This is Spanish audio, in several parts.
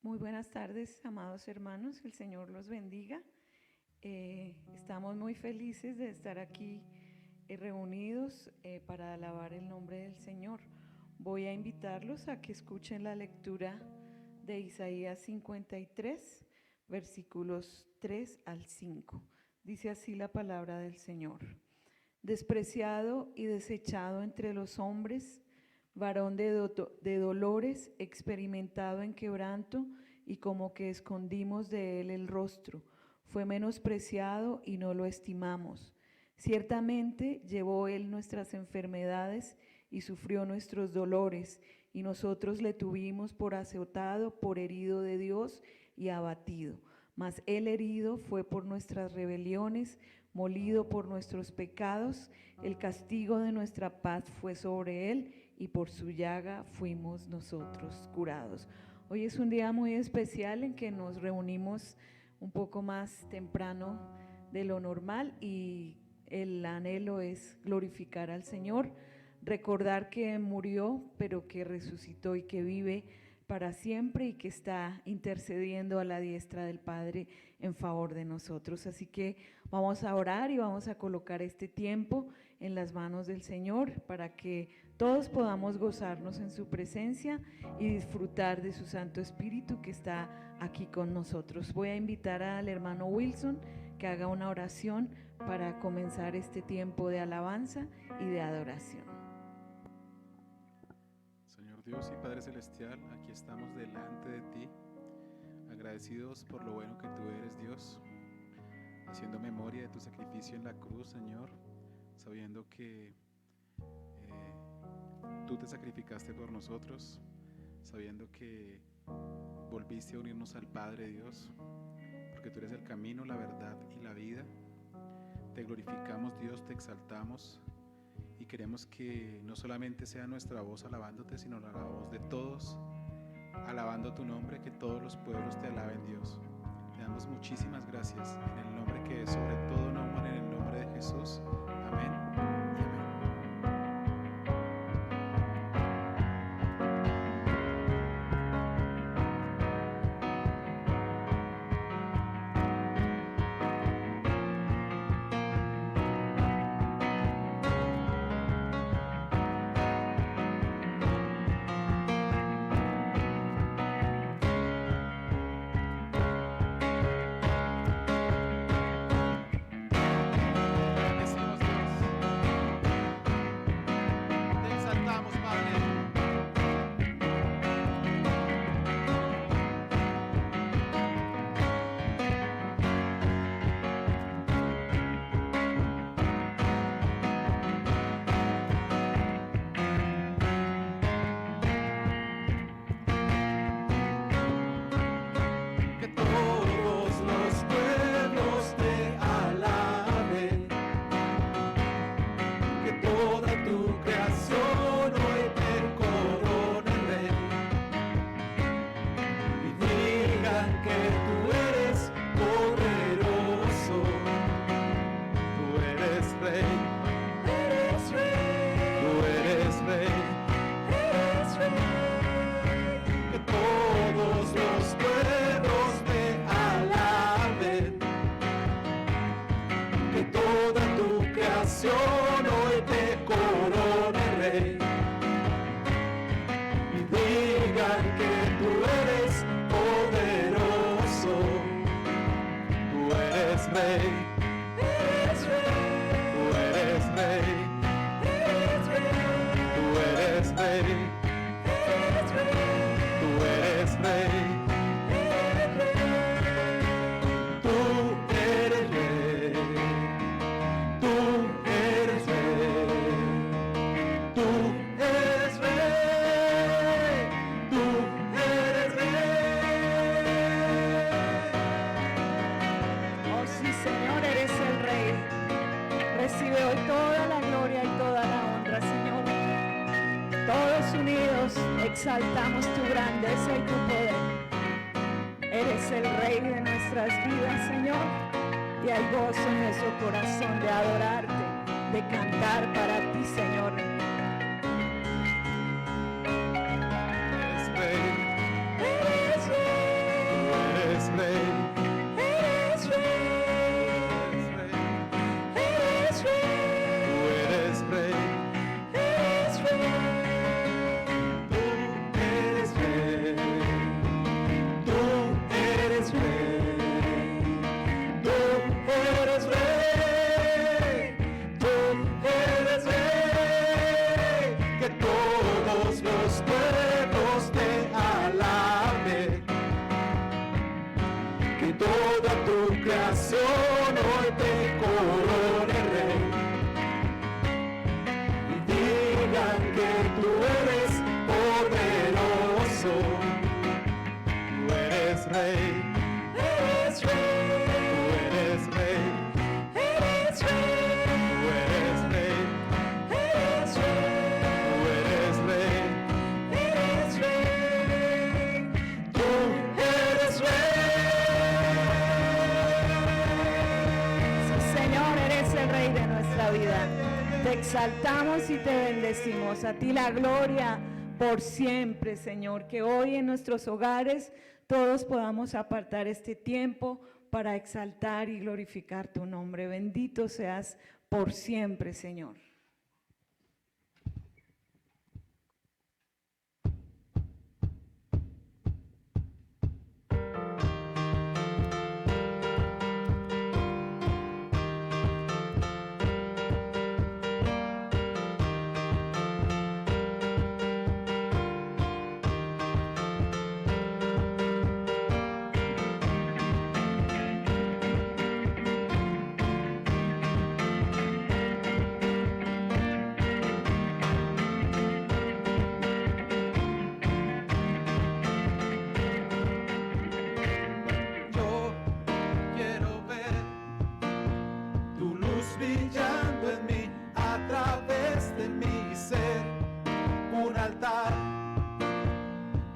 Muy buenas tardes, amados hermanos, el Señor los bendiga. Estamos muy felices de estar aquí reunidos para alabar el nombre del Señor. Voy a invitarlos a que escuchen la lectura de Isaías 53, versículos 3 al 5. Dice así la palabra del Señor. Despreciado y desechado entre los hombres, varón de dolores, experimentado en quebranto, y como que escondimos de él el rostro. Fue menospreciado y no lo estimamos. Ciertamente llevó él nuestras enfermedades y sufrió nuestros dolores, y nosotros le tuvimos por azotado, por herido de Dios y abatido. Mas él herido fue por nuestras rebeliones, molido por nuestros pecados. El castigo de nuestra paz fue sobre él, y por su llaga fuimos nosotros curados. Hoy es un día muy especial en que nos reunimos un poco más temprano de lo normal, y el anhelo es glorificar al Señor, recordar que murió, pero que resucitó y que vive para siempre y que está intercediendo a la diestra del Padre en favor de nosotros. Así que vamos a orar y vamos a colocar este tiempo en las manos del Señor para que todos podamos gozarnos en su presencia y disfrutar de su Santo Espíritu que está aquí con nosotros. Voy a invitar al hermano Wilson que haga una oración para comenzar este tiempo de alabanza y de adoración. Señor Dios y Padre Celestial, aquí estamos delante de ti, agradecidos por lo bueno que tú eres, Dios, haciendo memoria de tu sacrificio en la cruz, Señor, sabiendo que tú te sacrificaste por nosotros, sabiendo que volviste a unirnos al Padre, Dios, porque tú eres el camino, la verdad y la vida. Te glorificamos, Dios, te exaltamos y queremos que no solamente sea nuestra voz alabándote, sino la voz de todos alabando tu nombre, que todos los pueblos te alaben, Dios. Te damos muchísimas gracias en el nombre que es sobre todo nombre, en el nombre de Jesús. Amén y amén. Exaltamos tu grandeza y tu poder. Eres el Rey de nuestras vidas, Señor, y hay gozo en nuestro corazón de adorarte, de cantar para ti, Señor. Eres Rey, eres Rey. nuestra vida. Te exaltamos y te bendecimos. A ti la gloria por siempre, Señor. Que hoy en nuestros hogares todos podamos apartar este tiempo para exaltar y glorificar tu nombre. Bendito seas por siempre, Señor.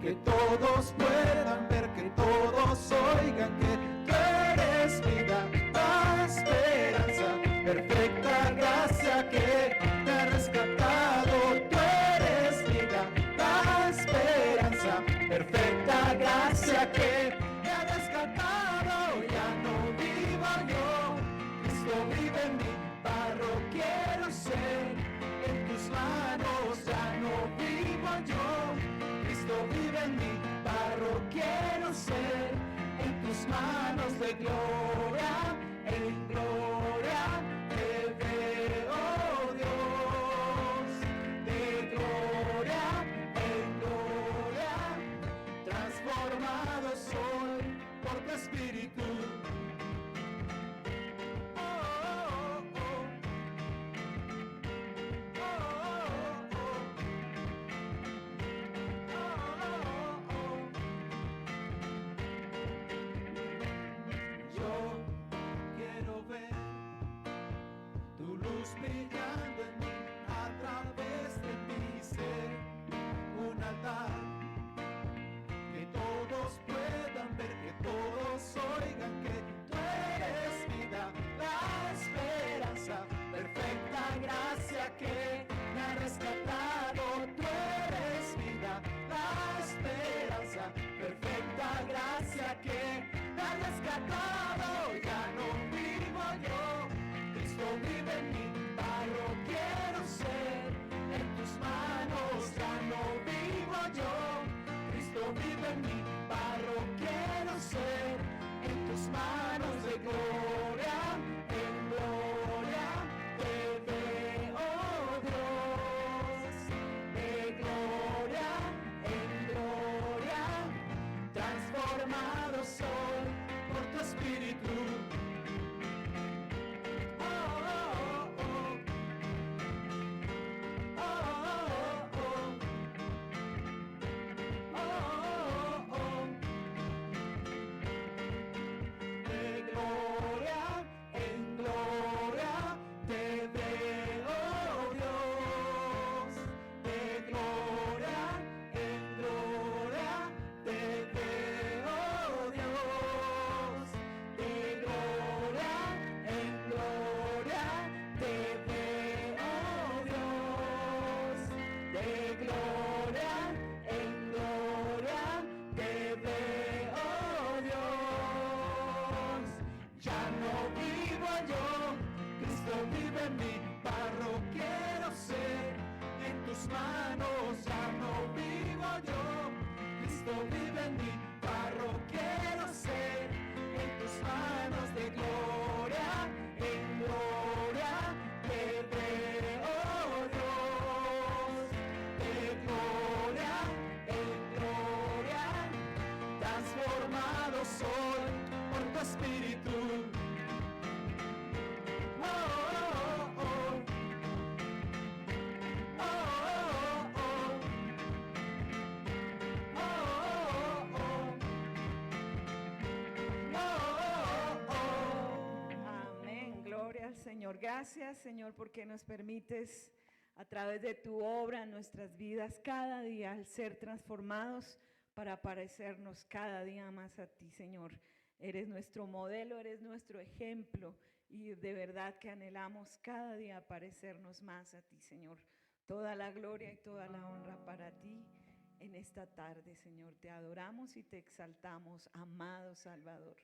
Que todos puedan ver, que todos oigan que tú eres vida, la esperanza, perfecta gracia que me ha rescatado. Tú eres vida, la esperanza, perfecta gracia que me ha rescatado. Ya no vivo yo, Cristo vive en mí, barro quiero ser, en tus manos ya no vivo yo, Cristo vive en mí, barro quiero ser, en tus manos de gloria, en gloria te veo, Dios, de gloria en gloria, transformado soy por tu espíritu. Brillando en mí, a través de mi ser, un altar, que todos puedan ver, que todos oigan que tú eres vida, la esperanza, perfecta gracia que me ha rescatado. Tú eres vida, la esperanza, perfecta gracia que me ha rescatado. Ya no vivo yo, Cristo vive en mí, barro quiero ser, en tus manos ya no vivo yo, Cristo vive en mí, barro quiero ser, en tus manos de gloria, en gloria te veo, Dios, de gloria en gloria, transformado soy por tu espíritu. Vive en mí, barro quiero ser, en tus manos ya no vivo yo, Cristo vive en mí, barro quiero ser, en tus manos de gloria, en gloria te veo, Dios, de gloria en gloria, transformado soy por tu espíritu. Señor, gracias, Señor, porque nos permites a través de tu obra en nuestras vidas cada día al ser transformados para parecernos cada día más a ti, Señor. Eres nuestro modelo, eres nuestro ejemplo y de verdad que anhelamos cada día parecernos más a ti, Señor. Toda la gloria y toda la honra para ti en esta tarde, Señor. Te adoramos y te exaltamos, amado Salvador.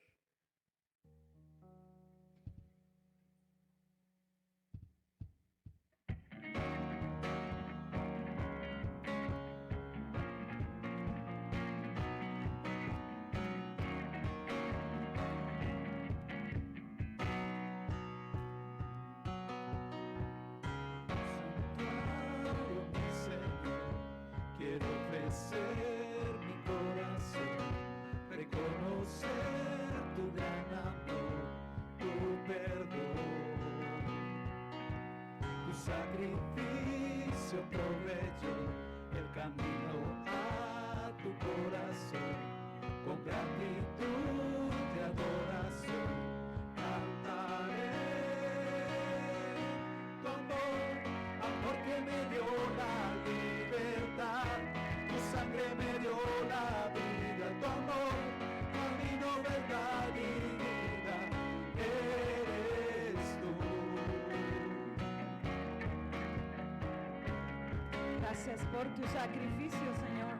Quiero ofrecer mi corazón, reconocer tu gran amor, tu perdón, tu sacrificio proveyó el camino a tu corazón. Con gratitud y adoración cantaré tu amor que me dio la libertad. Tu sangre me dio la vida, tu amor, camino, verdad y vida, eres tú. Gracias por tu sacrificio, Señor.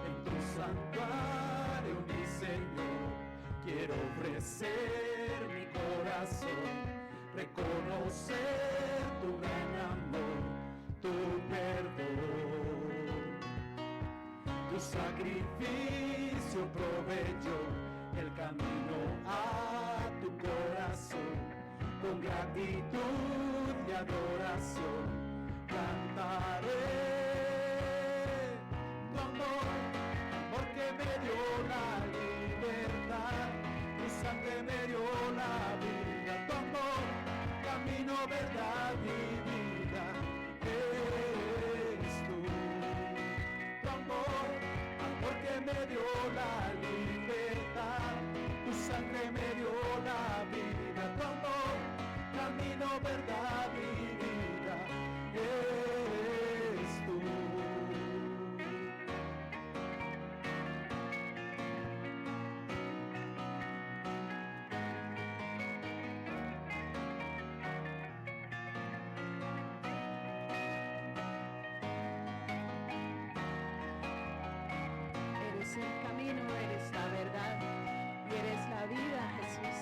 En tu santuario, mi Señor, quiero ofrecer mi corazón, reconocer tu gran amor, tu perdón, tu sacrificio proveyó el camino a tu corazón. Con gratitud y adoración cantaré tu amor, porque me dio la libertad. Tu sangre me dio la vida, tu amor, camino, verdad y vida, eres tú. Tu amor que me dio la libertad. Tu sangre me dio la vida, tu amor, camino, verdad y vida, eres tú. Eres el camino, eres la verdad y eres la vida, Jesús.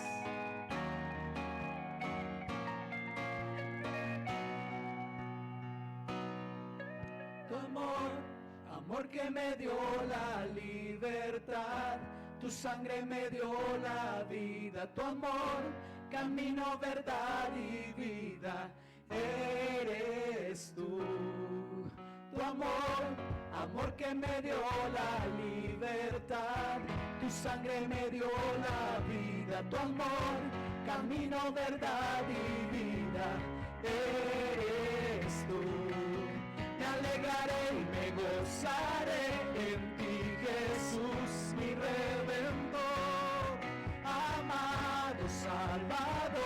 Tu amor que me dio la libertad. Tu sangre me dio la vida, tu amor, camino, verdad y vida, eres tú. Tu amor que me dio la libertad. Tu sangre me dio la vida, tu amor, camino, verdad y vida, eres tú. Me alegraré y me gozaré en ti, Jesús, mi Redentor, amado Salvador,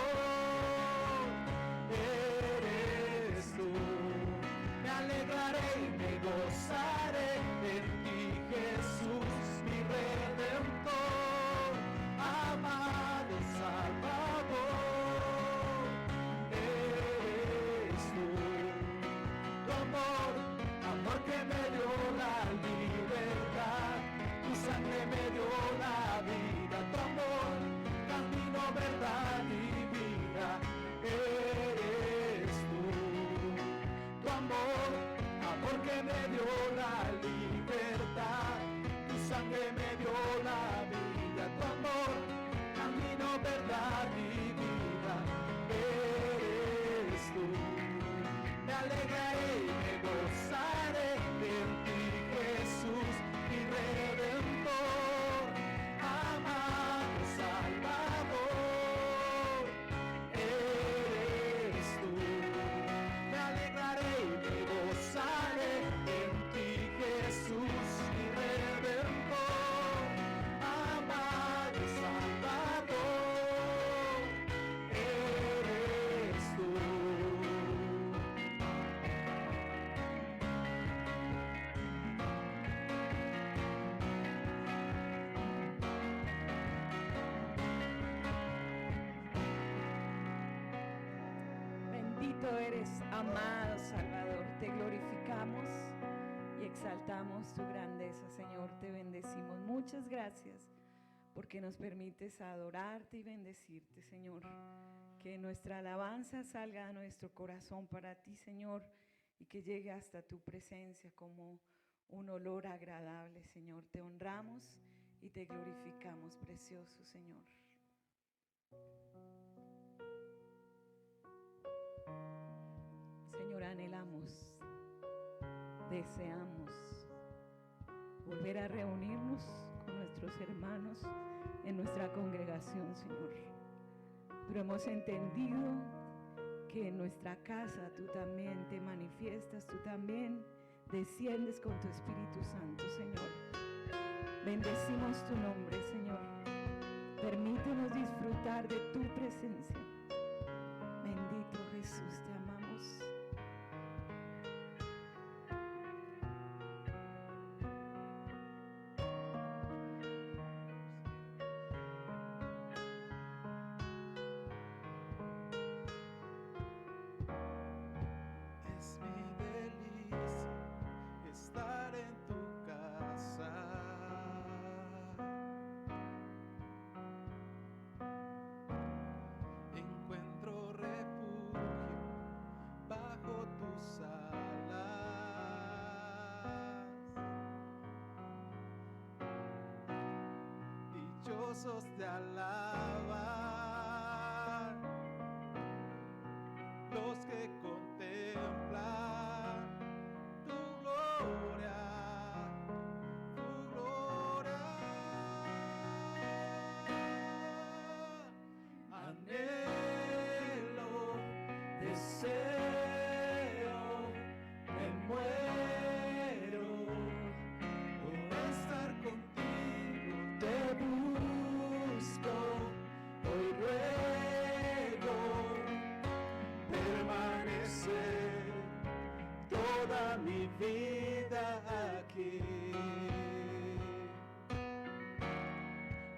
eres tú. Me alegraré y me gozaré en ti, Jesús, mi Redentor, amado Salvador, eres tú. Tu amor que me dio la libertad. Tu sangre me dio la vida, tu amor, camino, verdad y vida, eres tú. Tu amor que me dio la libertad. Tu sangre me dio la vida, tu amor, camino, verdad y vida, eres tú. Me alegraré y me gozaré en ti, Jesús, mi Redentor, amado Salvador, eres tú. Me alegraré y me gozaré en ti, Jesús, mi Redentor, Bendito eres, amado Salvador. Te glorificamos y exaltamos tu grandeza, Señor. Te bendecimos. Muchas gracias porque nos permites adorarte y bendecirte, Señor. Que nuestra alabanza salga de nuestro corazón para ti, Señor, y que llegue hasta tu presencia como un olor agradable, Señor. Te honramos y te glorificamos, precioso Señor. Señor, anhelamos, deseamos volver a reunirnos con nuestros hermanos en nuestra congregación, Señor. Pero hemos entendido que en nuestra casa tú también te manifiestas, tú también desciendes con tu Espíritu Santo, Señor. Bendecimos tu nombre, Señor. Permítenos disfrutar de tu presencia. Bendito Jesús, te amamos. Es mi delicia estar en tu casa. Encuentro refugio bajo tus alas. Dichosos te alaban los que contemplan tu gloria, tu gloria. Anhelo, deseo, me muero por estar contigo. Te busco, hoy ruego permanecer toda mi vida aquí.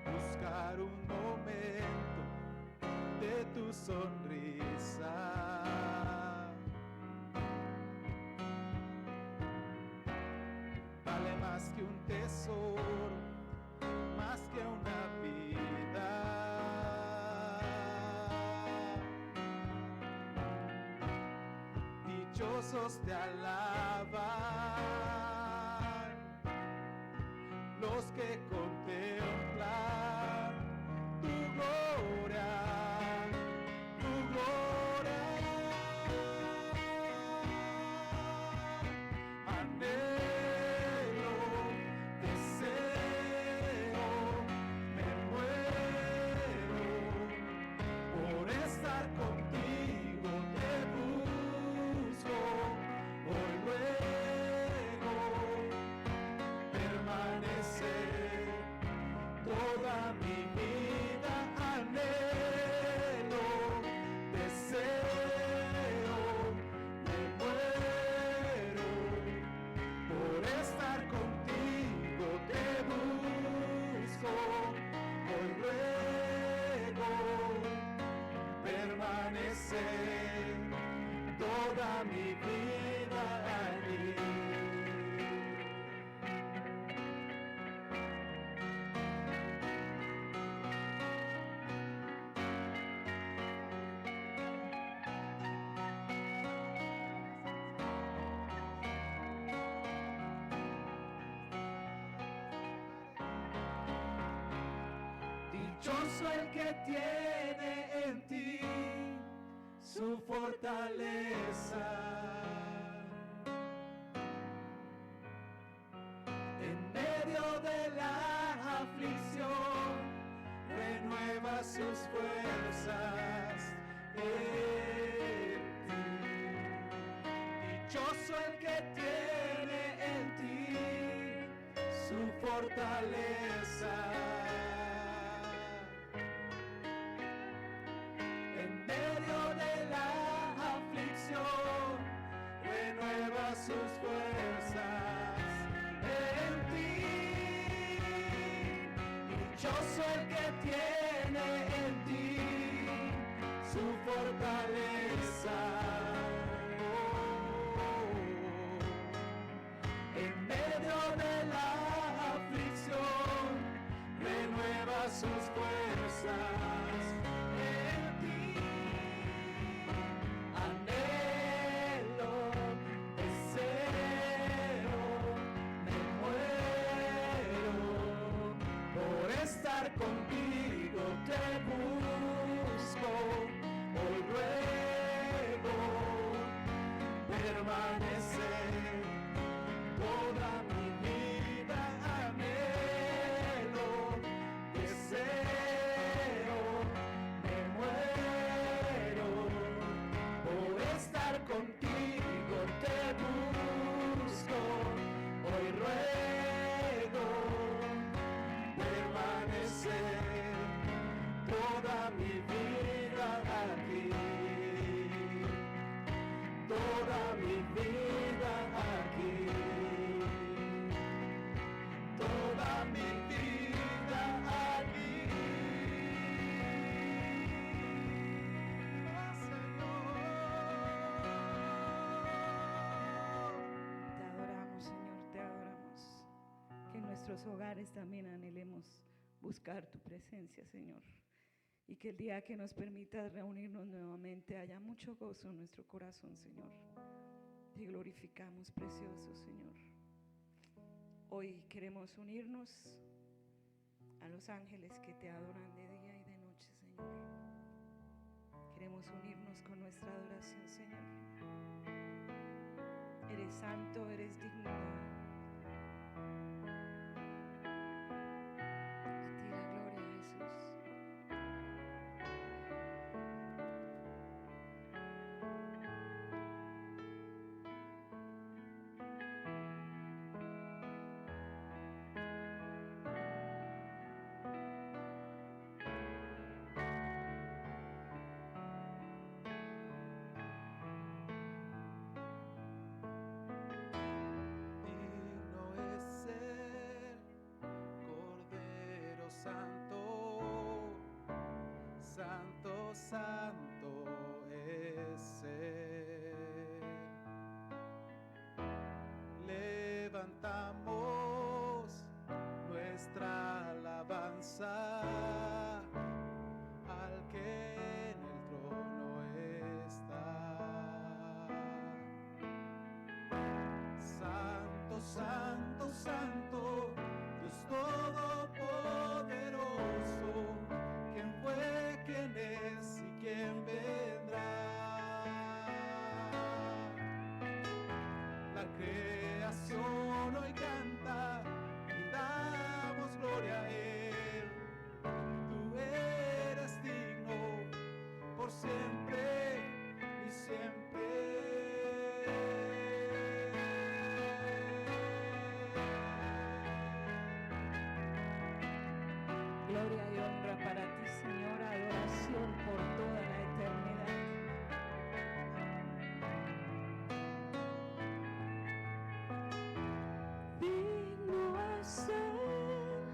Buscar un momento de tu sonrisa. Vale más que un tesoro, más que una vida. Dichosos te alaban los que contemplan tu gloria, tu gloria. Anhelo, deseo, me muero por estar contigo. Te busco, hoy ruego permanecer toda mi vida. Anhelo, deseo, me muero por estar contigo. Te busco, hoy ruego permanecer toda mi vida allí. Dichoso el que tiene en ti su fortaleza. En medio de la aflicción renueva sus fuerzas en ti. Dichoso el que tiene en ti su fortaleza. En medio de la aflicción renueva sus fuerzas en ti. Dichoso el que tiene en ti su fortaleza. estar contigo te busco, hoy ruego permanecer toda mi vida, anhelo, deseo, me muero por estar contigo te busco, hoy ruego permanecer toda mi vida aquí, toda mi vida aquí, toda mi vida aquí. Te adoramos, Señor, te adoramos. Que en nuestros hogares también anhelemos buscar tu presencia, Señor. Y que el día que nos permitas reunirnos nuevamente haya mucho gozo en nuestro corazón, Señor. Te glorificamos, precioso Señor. Hoy queremos unirnos a los ángeles que te adoran de día y de noche, Señor. Queremos unirnos con nuestra adoración, Señor. Eres santo, eres digno. A ti la gloria, Jesús. Digno es el Cordero Santo, Santo, Santo es Él. Levantamos nuestra alabanza al que en el trono está. Santo, Santo, Santo, Dios Todopoderoso, ¿quién fue, quién es y quién vendrá? La creación hoy canta y damos gloria a Él. Tú eres digno por siempre y siempre. Gloria y honra para ti, Señor, adoración por toda la eternidad. Digno es el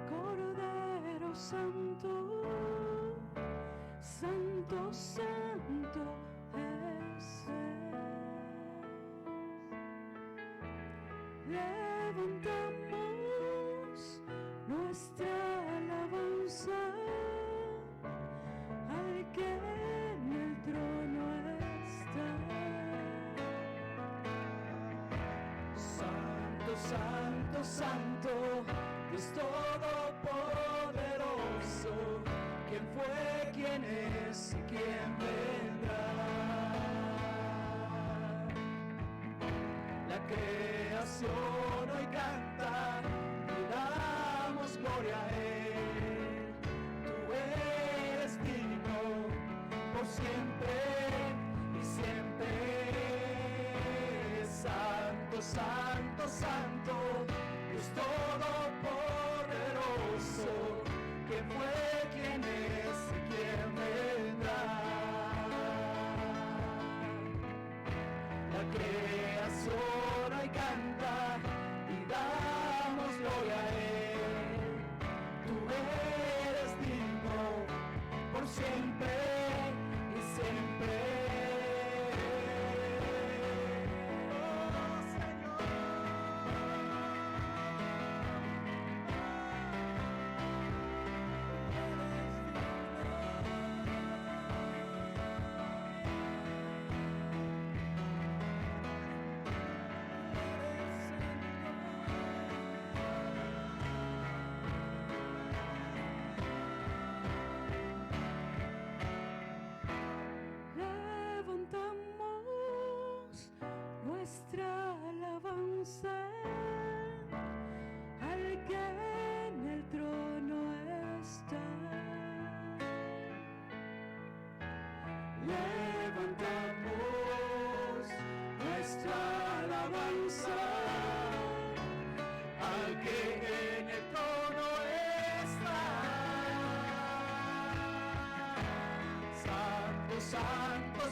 Cordero Santo, Santo, Santo es Él. Levantamos nuestra alabanza al que en el trono está. Santo, Santo, Santo, Dios Todopoderoso, ¿quién fue, quién es y quién vendrá? La creación hoy canta y damos gloria a Él. Tú eres digno por siempre y siempre. Santo, Santo, Santo, Dios Todopoderoso, ¿quién fue, quién es y quién vendrá? La creación hoy canta y damos gloria a Él.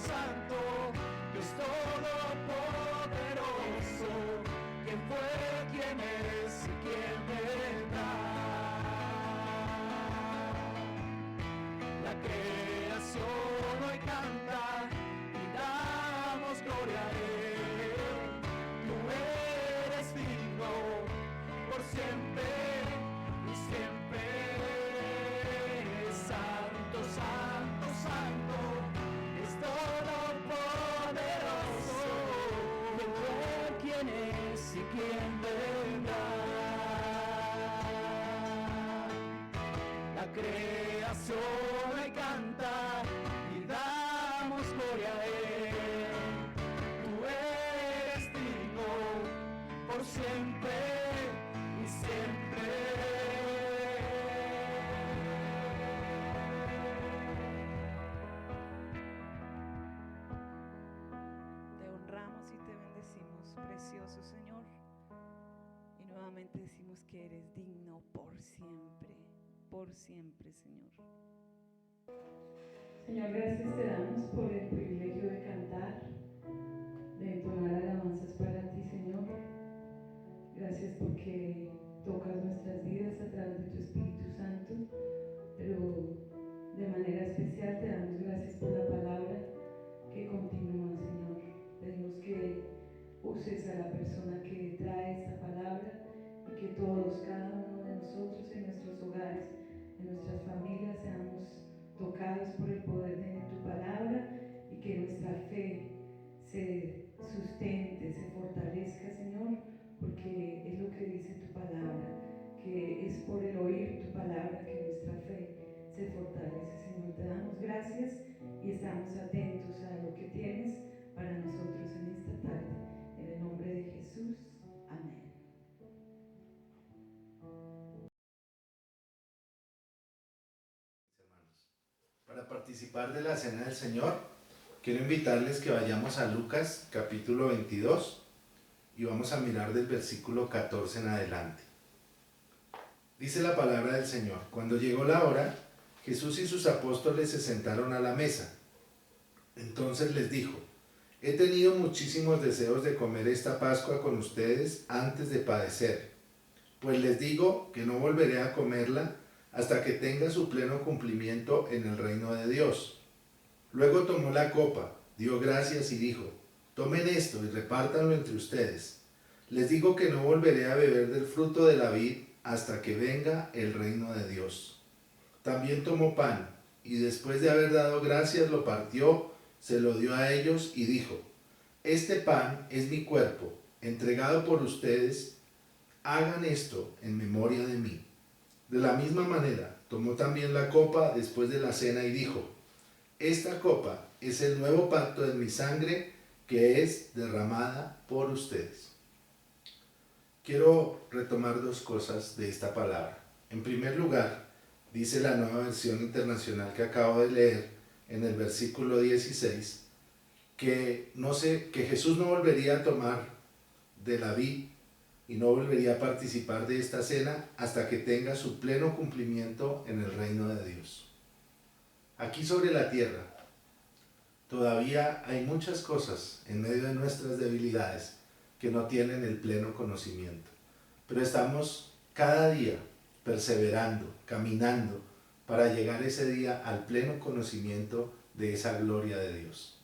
santo, Dios todopoderoso, quién fue, quién es y quién vendrá. La creación hoy canta y damos gloria a Él. Tú eres digno por siempre y siempre. Santo, santo, santo, es todopoderoso. ¿Quién es y quién vendrá? La creación le canta y damos gloria a Él. Tú eres digno por siempre y siempre. Te honramos y te bendecimos, precioso Señor. Y nuevamente decimos que eres digno por siempre, Señor. Señor, gracias te damos por el privilegio de cantar, de entonar alabanzas para ti, Señor. Gracias porque tocas nuestras vidas a través de tu Espíritu Santo, pero de manera especial te damos gracias por la palabra que continúa, Señor. Pedimos que uses a la persona que trae esta palabra y que todos, cada uno de nosotros en nuestros hogares, en nuestras familias, seamos tocados por el poder de tu palabra y que nuestra fe se sustente, se fortalezca, Señor, porque es lo que dice tu palabra, que es por el oír tu palabra que nuestra fe se fortalece. Señor, te damos gracias y estamos atentos a lo que tienes para nosotros en esta tarde. En el nombre de Jesús, amén. Para participar de la Cena del Señor, quiero invitarles que vayamos a Lucas capítulo 22 y vamos a mirar del versículo 14 en adelante. Dice la palabra del Señor: cuando llegó la hora, Jesús y sus apóstoles se sentaron a la mesa. Entonces les dijo: he tenido muchísimos deseos de comer esta Pascua con ustedes antes de padecer, pues les digo que no volveré a comerla hasta que tenga su pleno cumplimiento en el reino de Dios. Luego tomó la copa, dio gracias y dijo: tomen esto y repártanlo entre ustedes. Les digo que no volveré a beber del fruto de la vid hasta que venga el reino de Dios. También tomó pan y después de haber dado gracias lo partió, se lo dio a ellos y dijo: este pan es mi cuerpo, entregado por ustedes, hagan esto en memoria de mí. De la misma manera, tomó también la copa después de la cena y dijo: esta copa es el nuevo pacto en mi sangre que es derramada por ustedes. Quiero retomar dos cosas de esta palabra. En primer lugar, dice la Nueva Versión Internacional que acabo de leer en el versículo 16, que Jesús no volvería a tomar de la vid y no volvería a participar de esta cena hasta que tenga su pleno cumplimiento en el reino de Dios. Aquí sobre la tierra todavía hay muchas cosas en medio de nuestras debilidades que no tienen el pleno conocimiento, pero estamos cada día perseverando, caminando para llegar ese día al pleno conocimiento de esa gloria de Dios.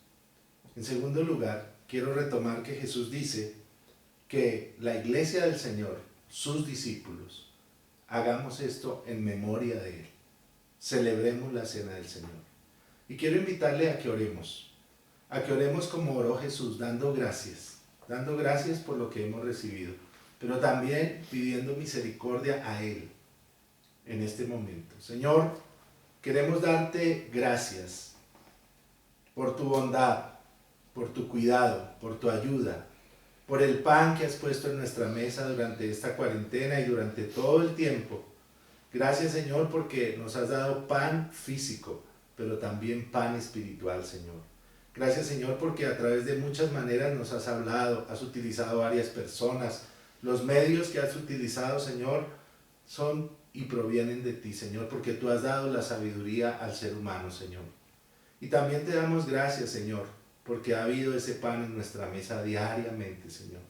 En segundo lugar, quiero retomar que Jesús dice que la iglesia del Señor, sus discípulos, hagamos esto en memoria de Él. Celebremos la cena del Señor. Y quiero invitarle a que oremos como oró Jesús, dando gracias por lo que hemos recibido, pero también pidiendo misericordia a Él en este momento. Señor, queremos darte gracias por tu bondad, por tu cuidado, por tu ayuda, por el pan que has puesto en nuestra mesa durante esta cuarentena y durante todo el tiempo. Gracias, Señor, porque nos has dado pan físico, pero también pan espiritual, Señor. Gracias, Señor, porque a través de muchas maneras nos has hablado, has utilizado varias personas. Los medios que has utilizado, Señor, son y provienen de ti, Señor, porque tú has dado la sabiduría al ser humano, Señor. Y también te damos gracias, Señor, porque ha habido ese pan en nuestra mesa diariamente, Señor.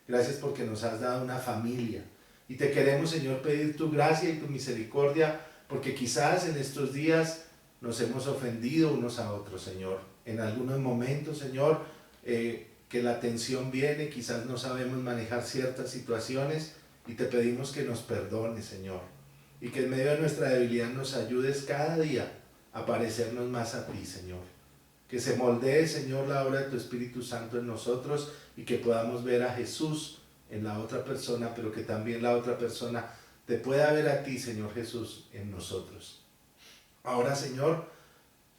Gracias porque nos has dado una familia. Y te queremos, Señor, pedir tu gracia y tu misericordia, porque quizás en estos días nos hemos ofendido unos a otros, Señor. En algunos momentos, Señor, que la tensión viene, quizás no sabemos manejar ciertas situaciones y te pedimos que nos perdones, Señor. Y que en medio de nuestra debilidad nos ayudes cada día a parecernos más a ti, Señor. Que se moldee, Señor, la obra de tu Espíritu Santo en nosotros y que podamos ver a Jesús en la otra persona, pero que también la otra persona te pueda ver a ti, Señor Jesús, en nosotros. Ahora, Señor,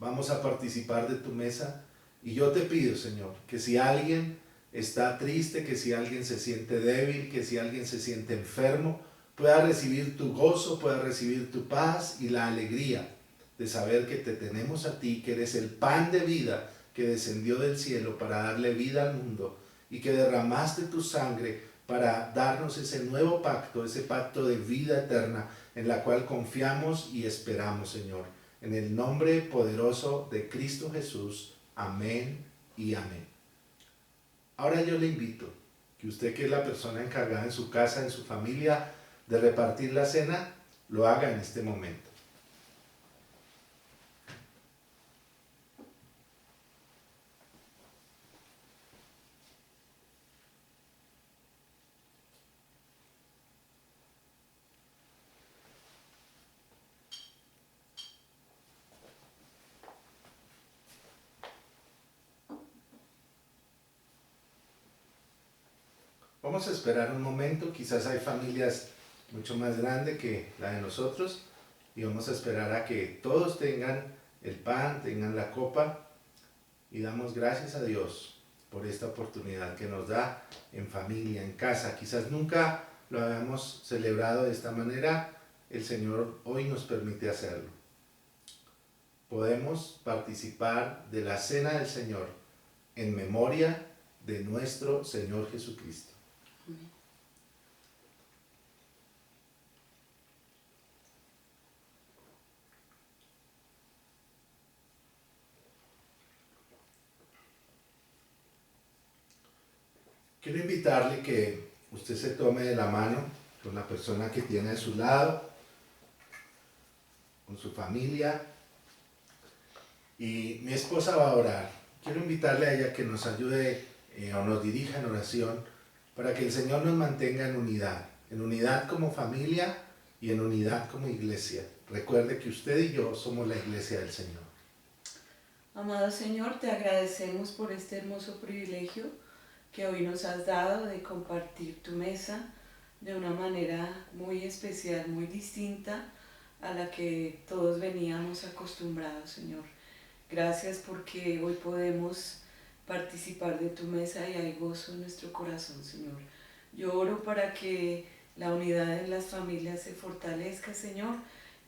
vamos a participar de tu mesa y yo te pido, Señor, que si alguien está triste, que si alguien se siente débil, que si alguien se siente enfermo, pueda recibir tu gozo, pueda recibir tu paz y la alegría de saber que te tenemos a ti, que eres el pan de vida que descendió del cielo para darle vida al mundo y que derramaste tu sangre para darnos ese nuevo pacto, ese pacto de vida eterna en la cual confiamos y esperamos, Señor. En el nombre poderoso de Cristo Jesús. Amén y amén. Ahora yo le invito que usted, que es la persona encargada en su casa, en su familia, de repartir la cena, lo haga en este momento. Vamos a esperar un momento, quizás hay familias mucho más grandes que la de nosotros y vamos a esperar a que todos tengan el pan, tengan la copa y damos gracias a Dios por esta oportunidad que nos da en familia, en casa. Quizás nunca lo habíamos celebrado de esta manera, el Señor hoy nos permite hacerlo. Podemos participar de la cena del Señor en memoria de nuestro Señor Jesucristo. Quiero invitarle que usted se tome de la mano con la persona que tiene a su lado, con su familia, y mi esposa va a orar. Quiero invitarle a ella que nos ayude o nos dirija en oración para que el Señor nos mantenga en unidad como familia y en unidad como iglesia. Recuerde que usted y yo somos la iglesia del Señor. Amado Señor, te agradecemos por este hermoso privilegio que hoy nos has dado de compartir tu mesa de una manera muy especial, muy distinta a la que todos veníamos acostumbrados, Señor. Gracias porque hoy podemos participar de tu mesa y hay gozo en nuestro corazón, Señor. Yo oro para que la unidad en las familias se fortalezca, Señor,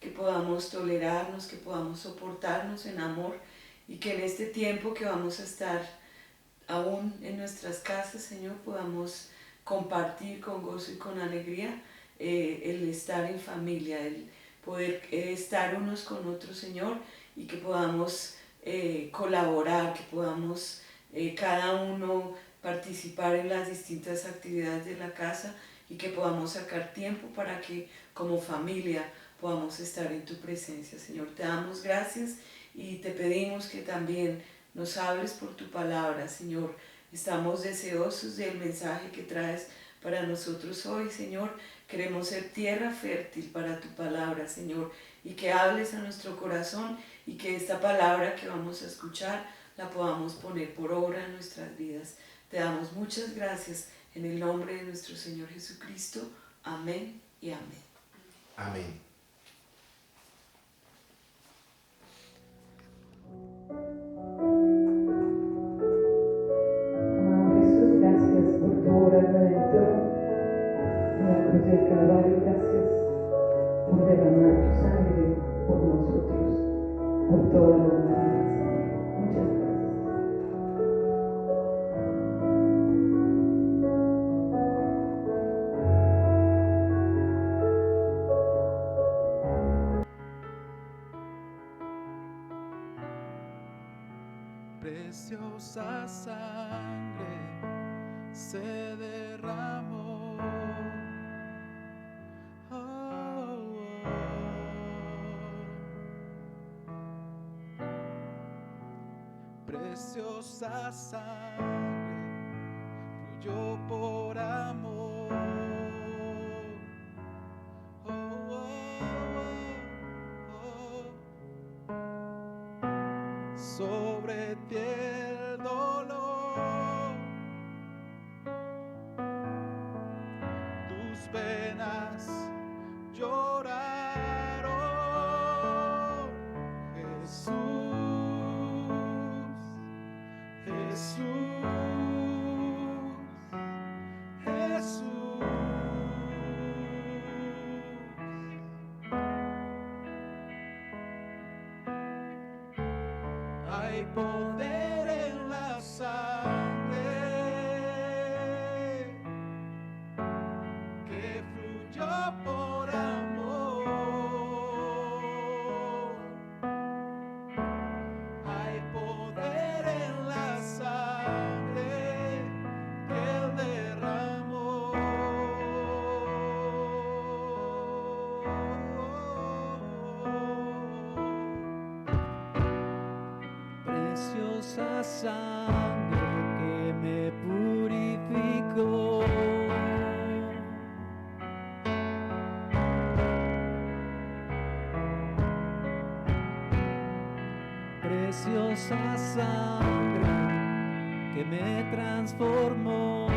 que podamos tolerarnos, que podamos soportarnos en amor y que en este tiempo que vamos a estar aún en nuestras casas, Señor, podamos compartir con gozo y con alegría el estar en familia, el poder estar unos con otros, Señor, y que podamos colaborar, que podamos cada uno participar en las distintas actividades de la casa y que podamos sacar tiempo para que como familia podamos estar en tu presencia, Señor. Te damos gracias y te pedimos que también nos hables por tu palabra, Señor. Estamos deseosos del mensaje que traes para nosotros hoy, Señor. Queremos ser tierra fértil para tu palabra, Señor, y que hables a nuestro corazón y que esta palabra que vamos a escuchar la podamos poner por obra en nuestras vidas. Te damos muchas gracias en el nombre de nuestro Señor Jesucristo. Amén y amén. Amén. Gracias por tu obra redentora en la cruz del Calvario. Gracias por derramar tu sangre por nosotros, por toda la humanidad, Señor. Muchas gracias. preciosa sangre se derramó. Oh, oh. Preciosa sangre fluyó por amor. Oh, oh, oh, oh. Sobre ti el dolor, tus venas lloraron. Jesús, Jesús, Jesús. Hay poder en la sangre que fluyó por amor. Hay poder en la sangre que Él derramó. Preciosa sangre que me purificó. Preciosa sangre que me transformó.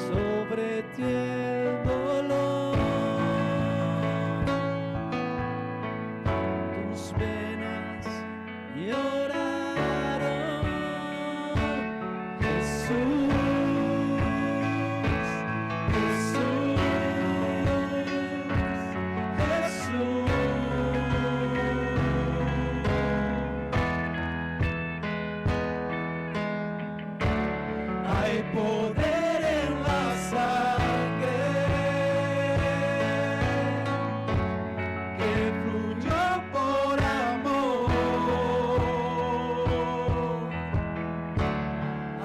Sobre ti el dolor, tus venas lloraron. Jesús, Jesús, Jesús. Hay poder en la sangre que fluyó por amor.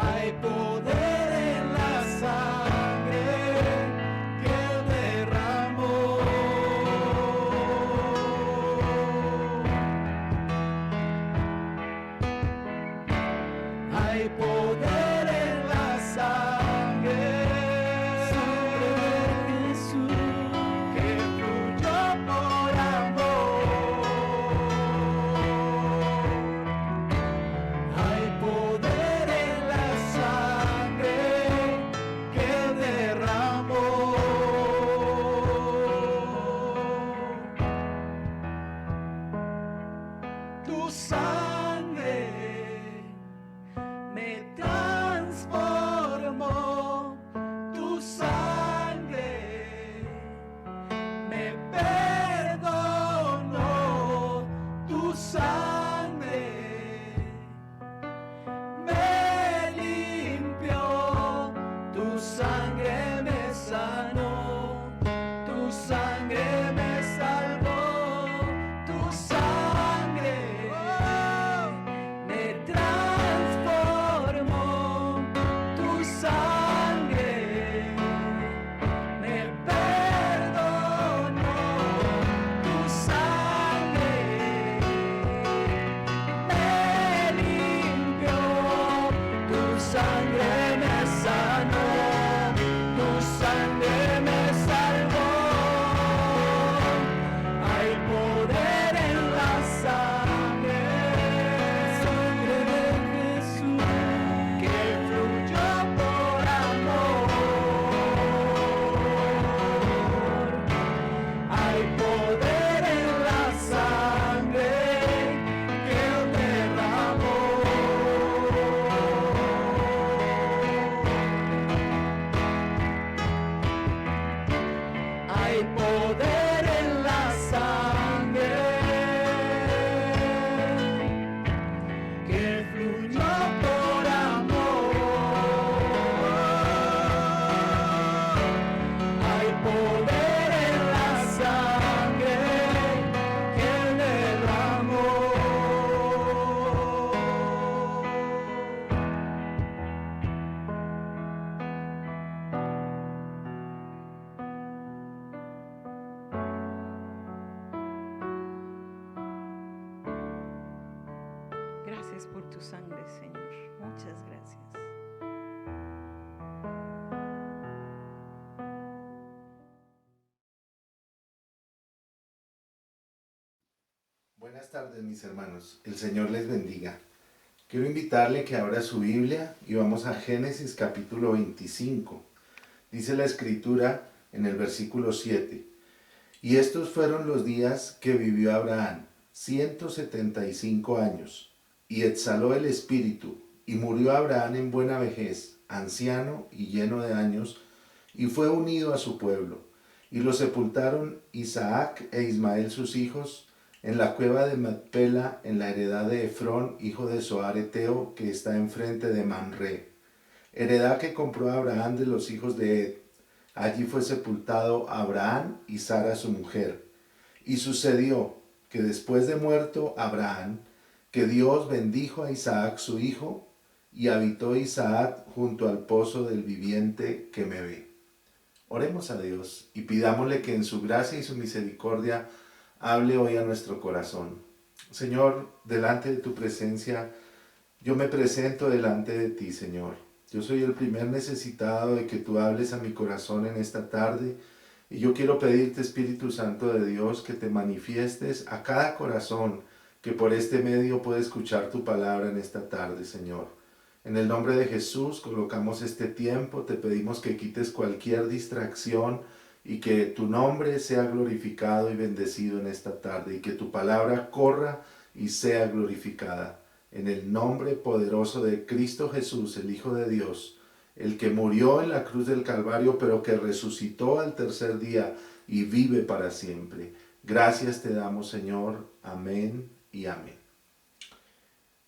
Hay poder en la sangre que Él derramó. Hay poder en la sangre de Jesús que fluyó por amor. Hay poder en la sangre que Él derramó. Tu sangre me transformó, tu sangre me perdonó, tu sangre me limpió, tu sangre me sanó, tu sangre me salvó, tu sangre me transformó, tu sangre me perdonó, tu sangre me limpió, tu sangre me sanó, tu sangre me salvó. Hay poder en la sangre de Jesús que fluyó por amor. Hay poder en la sangre que Él derramó. gracias por tu sangre, Señor. Muchas gracias. Buenas tardes, mis hermanos. El Señor les bendiga. Quiero invitarle que abra su Biblia y vamos a Génesis capítulo 25. Dice la Escritura en el versículo 7. Y estos fueron los días que vivió Abraham, 175 años, y exhaló el espíritu, y murió Abraham en buena vejez, anciano y lleno de años, y fue unido a su pueblo. Y lo sepultaron Isaac e Ismael sus hijos, en la cueva de Macpela, en la heredad de Efrón, hijo de Zoar Eteo, que está enfrente de Mamre, heredad que compró Abraham de los hijos de Ed. Allí fue sepultado Abraham y Sara su mujer. Y sucedió que después de muerto Abraham, que Dios bendijo a Isaac su hijo, y habitó Isaac junto al pozo del viviente que me ve. Oremos a Dios y pidámosle que en su gracia y su misericordia hable hoy a nuestro corazón. Señor, delante de tu presencia, yo me presento delante de ti, Señor. Yo soy el primer necesitado de que tú hables a mi corazón en esta tarde, y yo quiero pedirte, Espíritu Santo de Dios, que te manifiestes a cada corazón que por este medio puede escuchar tu palabra en esta tarde, Señor. En el nombre de Jesús colocamos este tiempo, te pedimos que quites cualquier distracción y que tu nombre sea glorificado y bendecido en esta tarde, y que tu palabra corra y sea glorificada. En el nombre poderoso de Cristo Jesús, el Hijo de Dios, el que murió en la cruz del Calvario, pero que resucitó al tercer día y vive para siempre. Gracias te damos, Señor. Amén y amén.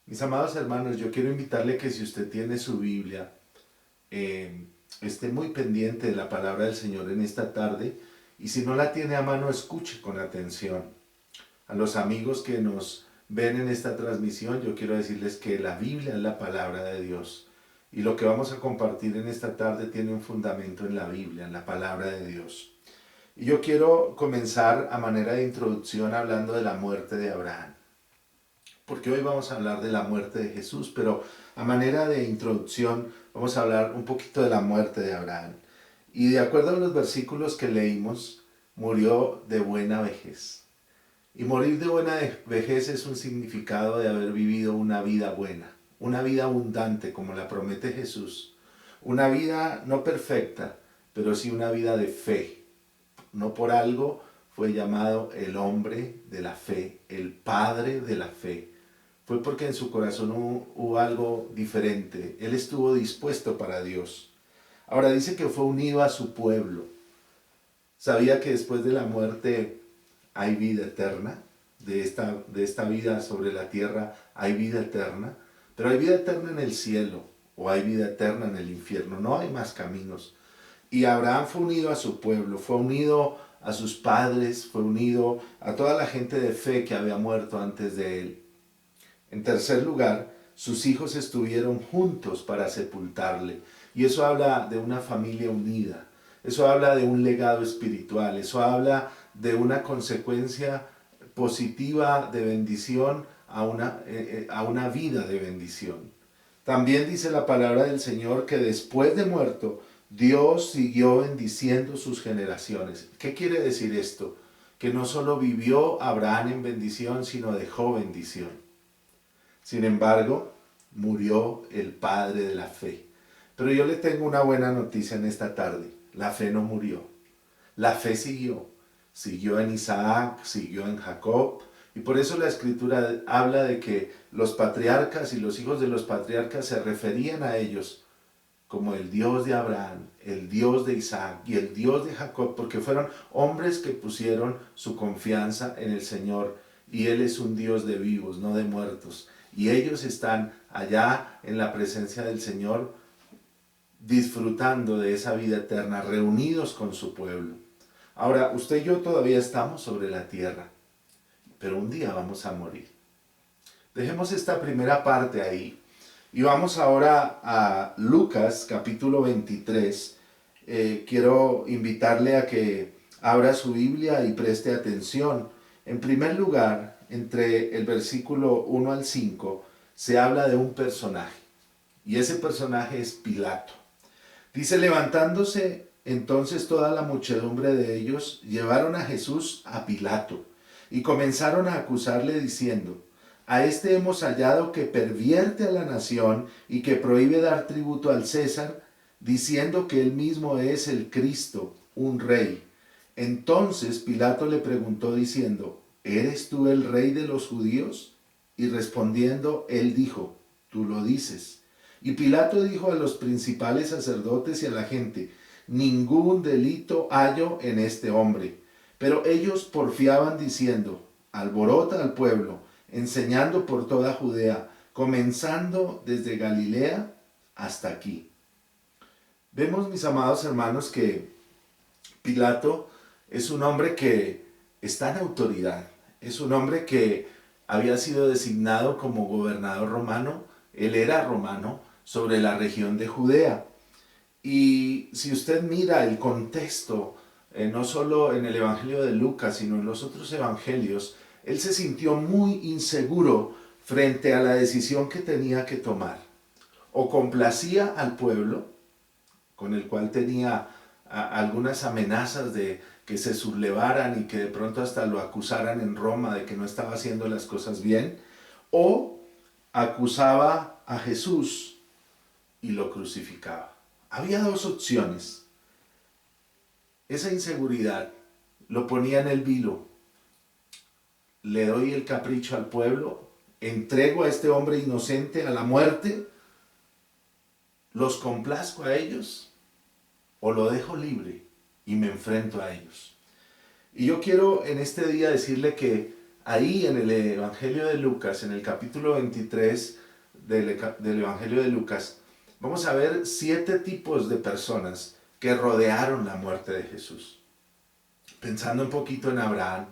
Mis amados hermanos, yo quiero invitarle que si usted tiene su Biblia, esté muy pendiente de la palabra del Señor en esta tarde, y si no la tiene a mano, escuche con atención. A los amigos que nos ven en esta transmisión, yo quiero decirles que la Biblia es la palabra de Dios, y lo que vamos a compartir en esta tarde tiene un fundamento en la Biblia, en la palabra de Dios. Y yo quiero comenzar a manera de introducción hablando de la muerte de Abraham, porque hoy vamos a hablar de la muerte de Jesús, pero a manera de introducción vamos a hablar un poquito de la muerte de Abraham. Y de acuerdo a los versículos que leímos, murió de buena vejez. Y morir de buena vejez es un significado de haber vivido una vida buena, una vida abundante como la promete Jesús. Una vida no perfecta, pero sí una vida de fe. No por algo fue llamado el hombre de la fe, el padre de la fe. Fue porque en su corazón hubo algo diferente. Él estuvo dispuesto para Dios. Ahora dice que fue unido a su pueblo. Sabía que después de la muerte hay vida eterna. De esta vida sobre la tierra hay vida eterna. Pero hay vida eterna en el cielo o hay vida eterna en el infierno. No hay más caminos. Y Abraham fue unido a su pueblo, fue unido a sus padres, fue unido a toda la gente de fe que había muerto antes de él. En tercer lugar, sus hijos estuvieron juntos para sepultarle. Y eso habla de una familia unida. Eso habla de un legado espiritual. Eso habla de una consecuencia positiva de bendición a una vida de bendición. También dice la palabra del Señor que después de muerto, Dios siguió bendiciendo sus generaciones. ¿Qué quiere decir esto? Que no solo vivió Abraham en bendición, sino dejó bendición. Sin embargo, murió el padre de la fe. Pero yo le tengo una buena noticia en esta tarde. La fe no murió. La fe siguió. Siguió en Isaac, siguió en Jacob. Y por eso la Escritura habla de que los patriarcas y los hijos de los patriarcas se referían a ellos como el Dios de Abraham, el Dios de Isaac y el Dios de Jacob, porque fueron hombres que pusieron su confianza en el Señor. Y Él es un Dios de vivos, no de muertos. Y ellos están allá en la presencia del Señor, disfrutando de esa vida eterna, reunidos con su pueblo. Ahora, usted y yo todavía estamos sobre la tierra, pero un día vamos a morir. Dejemos esta primera parte ahí y vamos ahora a Lucas capítulo 23. Quiero invitarle a que abra su Biblia y preste atención. En primer lugar, entre el versículo 1 al 5, se habla de un personaje, y ese personaje es Pilato. Dice, levantándose entonces toda la muchedumbre de ellos, llevaron a Jesús a Pilato, y comenzaron a acusarle diciendo, a este hemos hallado que pervierte a la nación y que prohíbe dar tributo al César, diciendo que él mismo es el Cristo, un rey. Entonces Pilato le preguntó diciendo, ¿eres tú el rey de los judíos? Y respondiendo, él dijo, tú lo dices. Y Pilato dijo a los principales sacerdotes y a la gente, ningún delito hallo en este hombre. Pero ellos porfiaban diciendo, alborota al pueblo, enseñando por toda Judea, comenzando desde Galilea hasta aquí. Vemos, mis amados hermanos, que Pilato es un hombre que está en autoridad, es un hombre que había sido designado como gobernador romano, él era romano, sobre la región de Judea. Y si usted mira el contexto, no solo en el Evangelio de Lucas, sino en los otros evangelios, él se sintió muy inseguro frente a la decisión que tenía que tomar. O complacía al pueblo, con el cual tenía algunas amenazas de que se sublevaran y que de pronto hasta lo acusaran en Roma de que no estaba haciendo las cosas bien, o acusaba a Jesús y lo crucificaba. Había dos opciones. Esa inseguridad lo ponía en el vilo. Le doy el capricho al pueblo, entrego a este hombre inocente a la muerte, los complazco a ellos o lo dejo libre y me enfrento a ellos. Y yo quiero en este día decirle que ahí en el Evangelio de Lucas, en el capítulo 23 del Evangelio de Lucas, vamos a ver 7 tipos de personas que rodearon la muerte de Jesús. Pensando un poquito en Abraham,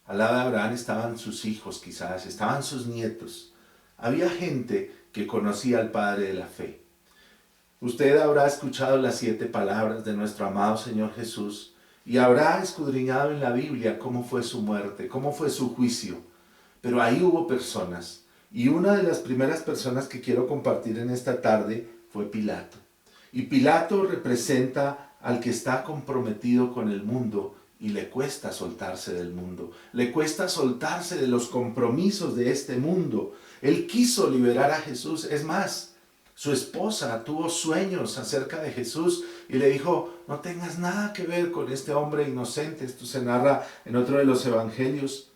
al lado de Abraham estaban sus hijos quizás, estaban sus nietos. Había gente que conocía al Padre de la fe. Usted habrá escuchado las 7 palabras de nuestro amado Señor Jesús y habrá escudriñado en la Biblia cómo fue su muerte, cómo fue su juicio. Pero ahí hubo personas, y una de las primeras personas que quiero compartir en esta tarde fue Pilato. Y Pilato representa al que está comprometido con el mundo y le cuesta soltarse del mundo, le cuesta soltarse de los compromisos de este mundo. Él quiso liberar a Jesús, es más, su esposa tuvo sueños acerca de Jesús y le dijo, no tengas nada que ver con este hombre inocente. Esto se narra en otro de los evangelios,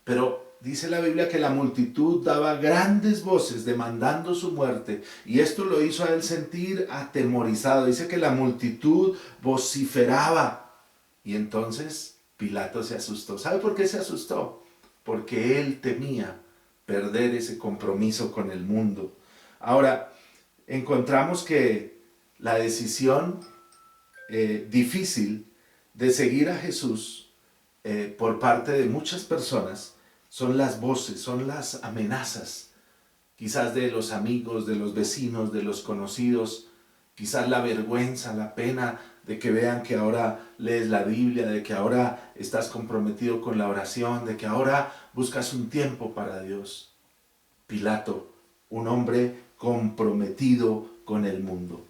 pero dice la Biblia que la multitud daba grandes voces demandando su muerte y esto lo hizo a él sentir atemorizado. Dice que la multitud vociferaba y entonces Pilato se asustó. ¿Sabe por qué se asustó? Porque él temía perder ese compromiso con el mundo. Ahora, encontramos que la decisión difícil de seguir a Jesús por parte de muchas personas son las voces, son las amenazas, quizás de los amigos, de los vecinos, de los conocidos, quizás la vergüenza, la pena de que vean que ahora lees la Biblia, de que ahora estás comprometido con la oración, de que ahora buscas un tiempo para Dios. Pilato, un hombre comprometido con el mundo.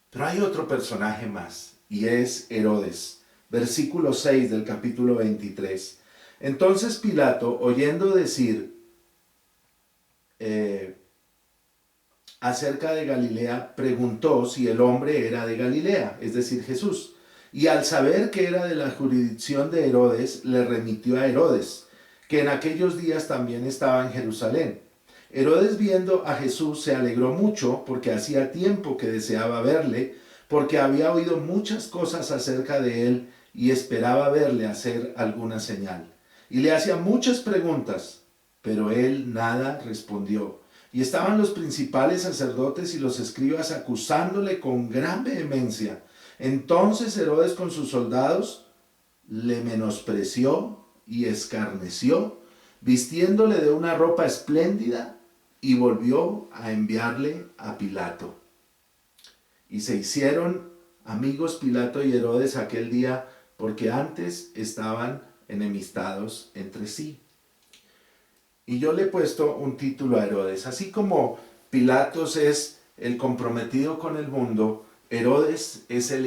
Pero hay otro personaje más, y es Herodes. Versículo 6 del capítulo 23. Entonces Pilato, oyendo decir acerca de Galilea, preguntó si el hombre era de Galilea, es decir, Jesús. Y al saber que era de la jurisdicción de Herodes, le remitió a Herodes, que en aquellos días también estaba en Jerusalén. Herodes, viendo a Jesús, se alegró mucho porque hacía tiempo que deseaba verle, porque había oído muchas cosas acerca de él y esperaba verle hacer alguna señal. Y le hacía muchas preguntas, pero él nada respondió. Y estaban los principales sacerdotes y los escribas acusándole con gran vehemencia. Entonces Herodes con sus soldados le menospreció y escarneció, vistiéndole de una ropa espléndida, y volvió a enviarle a Pilato. Y se hicieron amigos Pilato y Herodes aquel día, porque antes estaban enemistados entre sí. Y yo le he puesto un título a Herodes. Así como Pilatos es el comprometido con el mundo, Herodes es el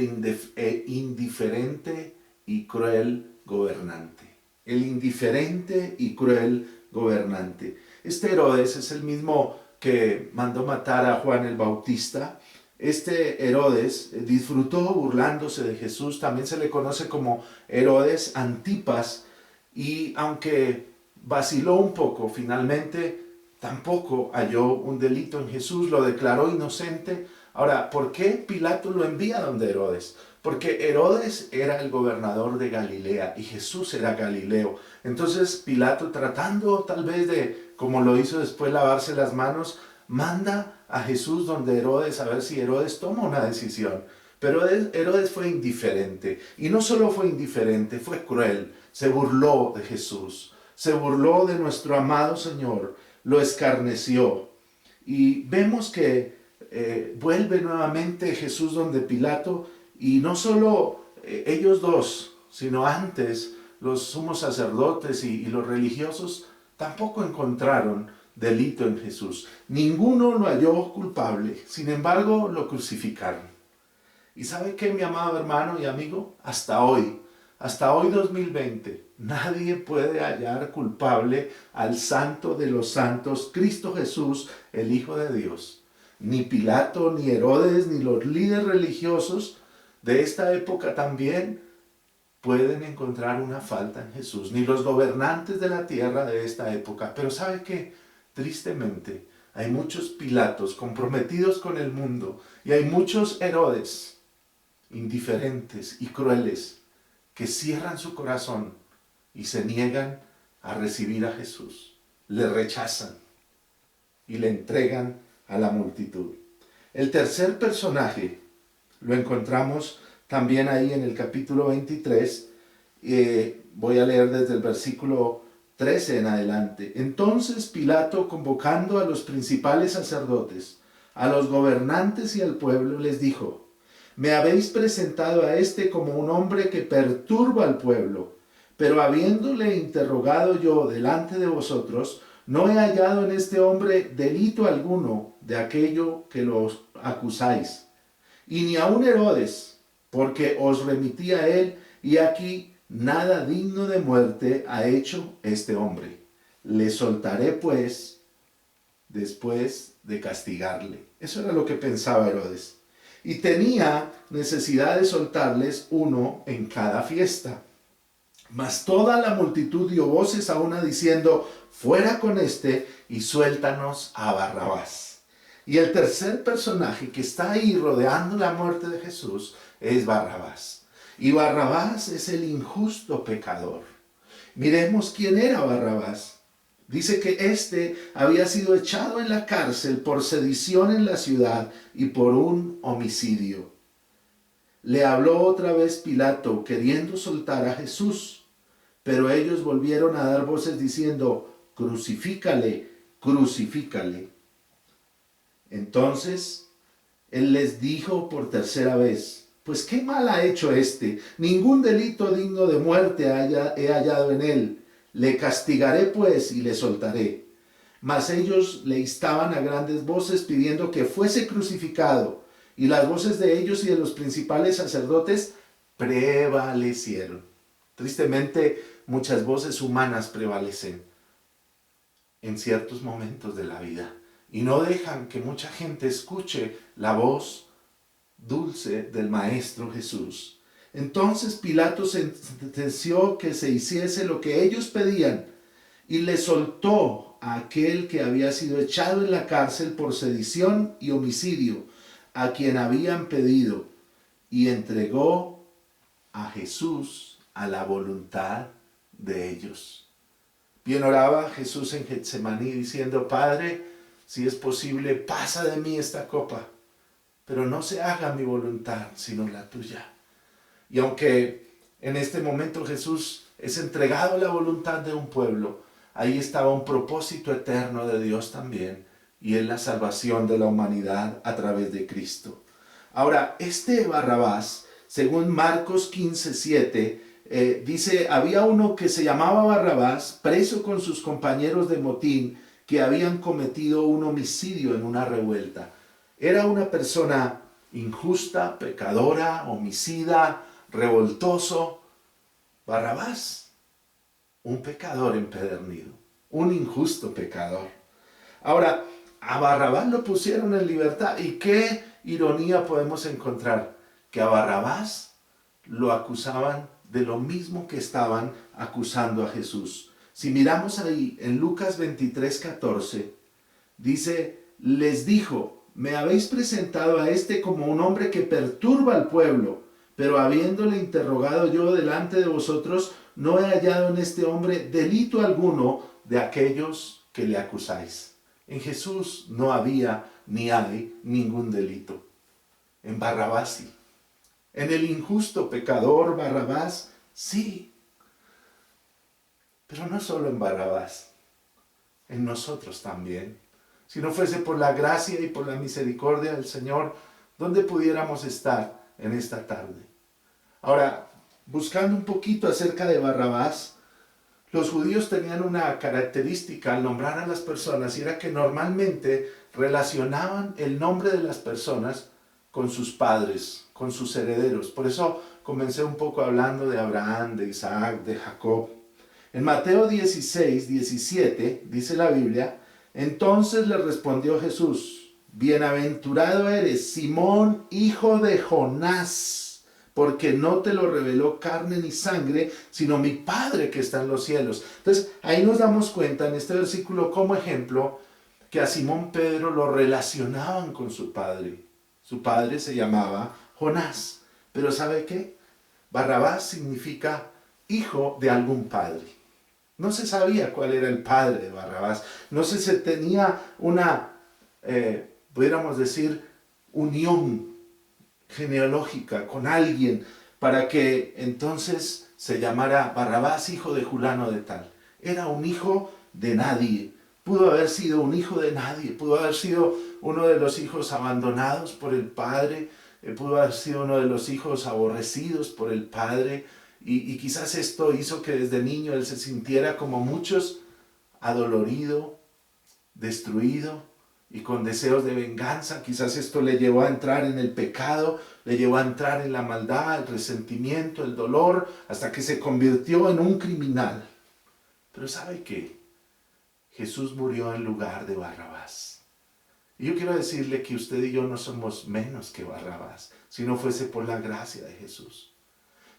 indiferente y cruel gobernante. El indiferente y cruel gobernante. Este Herodes es el mismo que mandó matar a Juan el Bautista. Este Herodes disfrutó burlándose de Jesús. También se le conoce como Herodes Antipas. Y aunque vaciló un poco, finalmente tampoco halló un delito en Jesús, lo declaró inocente. Ahora, ¿por qué Pilato lo envía donde Herodes? Porque Herodes era el gobernador de Galilea y Jesús era Galileo. Entonces Pilato, tratando tal vez de, como lo hizo después, lavarse las manos, manda a Jesús donde Herodes a ver si Herodes toma una decisión. Pero Herodes fue indiferente. Y no solo fue indiferente, fue cruel. Se burló de Jesús. Se burló de nuestro amado Señor. Lo escarneció. Y vemos que vuelve nuevamente Jesús donde Pilato. Y no solo ellos dos, sino antes los sumos sacerdotes y los religiosos tampoco encontraron delito en Jesús. Ninguno lo halló culpable. Sin embargo, lo crucificaron. ¿Y sabe qué, mi amado hermano y amigo? Hasta hoy 2020, nadie puede hallar culpable al Santo de los Santos, Cristo Jesús, el Hijo de Dios. Ni Pilato, ni Herodes, ni los líderes religiosos de esta época también pueden encontrar una falta en Jesús, ni los gobernantes de la tierra de esta época. Pero ¿sabe qué? Tristemente, hay muchos Pilatos comprometidos con el mundo y hay muchos Herodes indiferentes y crueles que cierran su corazón y se niegan a recibir a Jesús. Le rechazan y le entregan a la multitud. El tercer personaje lo encontramos también ahí en el capítulo 23. Voy a leer desde el versículo 13 en adelante. Entonces Pilato, convocando a los principales sacerdotes, a los gobernantes y al pueblo, les dijo: me habéis presentado a este como un hombre que perturba al pueblo, pero habiéndole interrogado yo delante de vosotros, no he hallado en este hombre delito alguno de aquello que los acusáis, y ni aun Herodes, porque os remití a él, y aquí nada digno de muerte ha hecho este hombre. Le soltaré pues después de castigarle. Eso era lo que pensaba Herodes. Y tenía necesidad de soltarles uno en cada fiesta. Mas toda la multitud dio voces a una diciendo: fuera con este y suéltanos a Barrabás. Y el tercer personaje que está ahí rodeando la muerte de Jesús es Barrabás. Y Barrabás es el injusto pecador. Miremos quién era Barrabás. Dice que éste había sido echado en la cárcel por sedición en la ciudad y por un homicidio. Le habló otra vez Pilato, queriendo soltar a Jesús, pero ellos volvieron a dar voces diciendo: crucifícale, crucifícale. Entonces él les dijo por tercera vez: pues qué mal ha hecho este, ningún delito digno de muerte he hallado en él. Le castigaré pues y le soltaré. Mas ellos le instaban a grandes voces pidiendo que fuese crucificado, y las voces de ellos y de los principales sacerdotes prevalecieron. Tristemente, muchas voces humanas prevalecen en ciertos momentos de la vida y no dejan que mucha gente escuche la voz dulce del Maestro Jesús. Entonces Pilato sentenció que se hiciese lo que ellos pedían y le soltó a aquel que había sido echado en la cárcel por sedición y homicidio, a quien habían pedido, y entregó a Jesús a la voluntad de ellos. Bien oraba Jesús en Getsemaní diciendo: Padre, si es posible, pasa de mí esta copa, pero no se haga mi voluntad sino la tuya. Y aunque en este momento Jesús es entregado a la voluntad de un pueblo, ahí estaba un propósito eterno de Dios también, y es la salvación de la humanidad a través de Cristo. Ahora, este Barrabás, según Marcos 15:7, dice, había uno que se llamaba Barrabás, preso con sus compañeros de motín, que habían cometido un homicidio en una revuelta. Era una persona injusta, pecadora, homicida, revoltoso. Barrabás, un pecador empedernido, un injusto pecador. Ahora, a Barrabás lo pusieron en libertad. ¿Y qué ironía podemos encontrar? Que a Barrabás lo acusaban de lo mismo que estaban acusando a Jesús. Si miramos ahí en Lucas 23:14, dice, les dijo, me habéis presentado a este como un hombre que perturba al pueblo, pero habiéndole interrogado yo delante de vosotros, no he hallado en este hombre delito alguno de aquellos que le acusáis. En Jesús no había ni hay ningún delito. En Barrabás sí. En el injusto pecador Barrabás sí. Pero no solo en Barrabás, en nosotros también. Si no fuese por la gracia y por la misericordia del Señor, ¿dónde pudiéramos estar en esta tarde? Ahora, buscando un poquito acerca de Barrabás, los judíos tenían una característica al nombrar a las personas, y era que normalmente relacionaban el nombre de las personas con sus padres, con sus herederos. Por eso comencé un poco hablando de Abraham, de Isaac, de Jacob. En Mateo 16:17 dice la Biblia, entonces le respondió Jesús, bienaventurado eres, Simón, hijo de Jonás, porque no te lo reveló carne ni sangre, sino mi Padre que está en los cielos. Entonces, ahí nos damos cuenta en este versículo como ejemplo que a Simón Pedro lo relacionaban con su padre. Su padre se llamaba Jonás. Pero ¿sabe qué? Barrabás significa hijo de algún padre. No se sabía cuál era el padre de Barrabás. No se tenía una, pudiéramos decir, unión genealógica con alguien para que entonces se llamara Barrabás hijo de Julano de tal. Era un hijo de nadie. Pudo haber sido un hijo de nadie. Pudo haber sido uno de los hijos abandonados por el padre. Pudo haber sido uno de los hijos aborrecidos por el padre. Y quizás esto hizo que desde niño él se sintiera como muchos, adolorido, destruido y con deseos de venganza. Quizás esto le llevó a entrar en el pecado, le llevó a entrar en la maldad, el resentimiento, el dolor, hasta que se convirtió en un criminal. Pero ¿sabe qué? Jesús murió en lugar de Barrabás. Y yo quiero decirle que usted y yo no somos menos que Barrabás, si no fuese por la gracia de Jesús.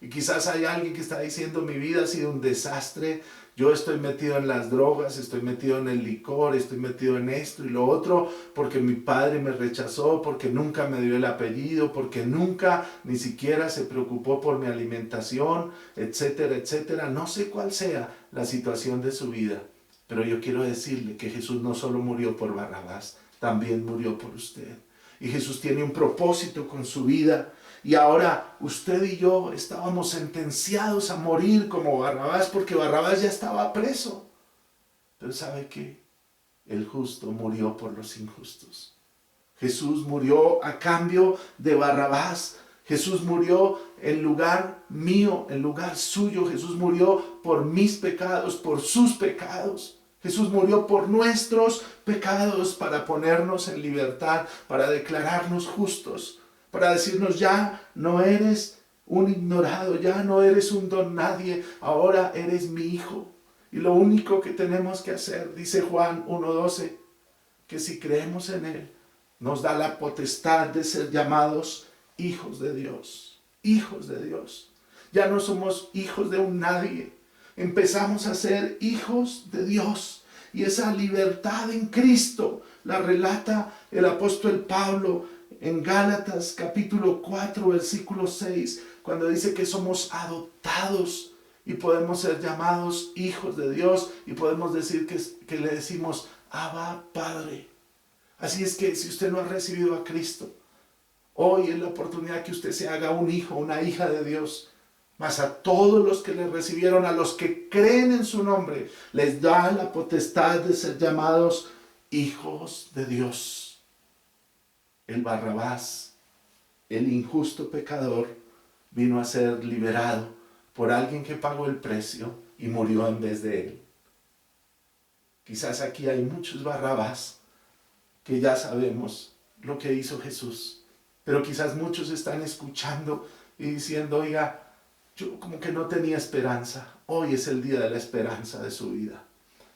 Y quizás hay alguien que está diciendo, mi vida ha sido un desastre, yo estoy metido en las drogas, estoy metido en el licor, estoy metido en esto y lo otro, porque mi padre me rechazó, porque nunca me dio el apellido, porque nunca ni siquiera se preocupó por mi alimentación, etcétera, etcétera. No sé cuál sea la situación de su vida, pero yo quiero decirle que Jesús no solo murió por Barrabás, también murió por usted. Y Jesús tiene un propósito con su vida. Y ahora usted y yo estábamos sentenciados a morir como Barrabás, porque Barrabás ya estaba preso. Pero ¿sabe qué? El justo murió por los injustos. Jesús murió a cambio de Barrabás. Jesús murió en lugar mío, en lugar suyo. Jesús murió por mis pecados, por sus pecados. Jesús murió por nuestros pecados para ponernos en libertad, para declararnos justos, para decirnos, ya no eres un ignorado, ya no eres un don nadie, ahora eres mi hijo. Y lo único que tenemos que hacer, dice Juan 1:12, que si creemos en Él, nos da la potestad de ser llamados hijos de Dios. Hijos de Dios. Ya no somos hijos de un nadie. Empezamos a ser hijos de Dios. Y esa libertad en Cristo la relata el apóstol Pablo en Gálatas capítulo 4, versículo 6, cuando dice que somos adoptados y podemos ser llamados hijos de Dios y podemos decir que le decimos, Abba, Padre. Así es que si usted no ha recibido a Cristo, hoy es la oportunidad que usted se haga un hijo, una hija de Dios. Mas a todos los que le recibieron, a los que creen en su nombre, les da la potestad de ser llamados hijos de Dios. El Barrabás, el injusto pecador, vino a ser liberado por alguien que pagó el precio y murió en vez de él. Quizás aquí hay muchos Barrabás que ya sabemos lo que hizo Jesús, pero quizás muchos están escuchando y diciendo, oiga, yo como que no tenía esperanza. Hoy es el día de la esperanza de su vida.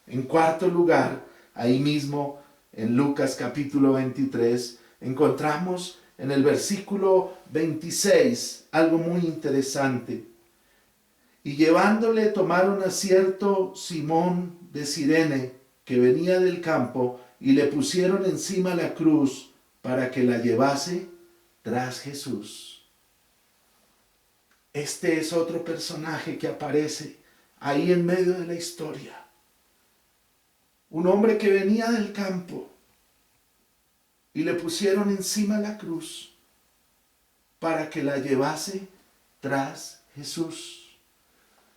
En cuarto lugar, ahí mismo en Lucas capítulo 23, encontramos en el versículo 26 algo muy interesante. Y llevándole tomaron a cierto Simón de Cirene, que venía del campo, y le pusieron encima la cruz para que la llevase tras Jesús. Este es otro personaje que aparece ahí en medio de la historia. Un hombre que venía del campo y le pusieron encima la cruz para que la llevase tras Jesús.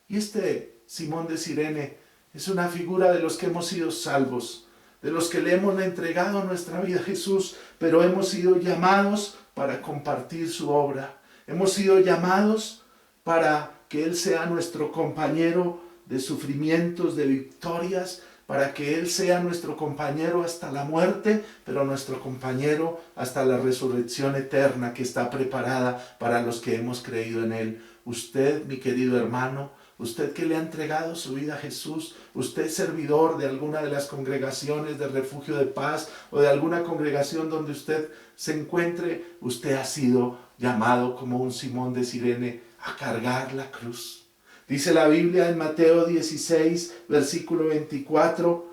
Y este Simón de Cirene es una figura de los que hemos sido salvos, de los que le hemos entregado nuestra vida a Jesús, pero hemos sido llamados para compartir su obra. Hemos sido llamados para que Él sea nuestro compañero de sufrimientos, de victorias, para que Él sea nuestro compañero hasta la muerte, pero nuestro compañero hasta la resurrección eterna que está preparada para los que hemos creído en Él. Usted, mi querido hermano, usted que le ha entregado su vida a Jesús, usted servidor de alguna de las congregaciones de Refugio de Paz o de alguna congregación donde usted se encuentre, usted ha sido llamado como un Simón de Cirene a cargar la cruz. Dice la Biblia en Mateo 16, versículo 24,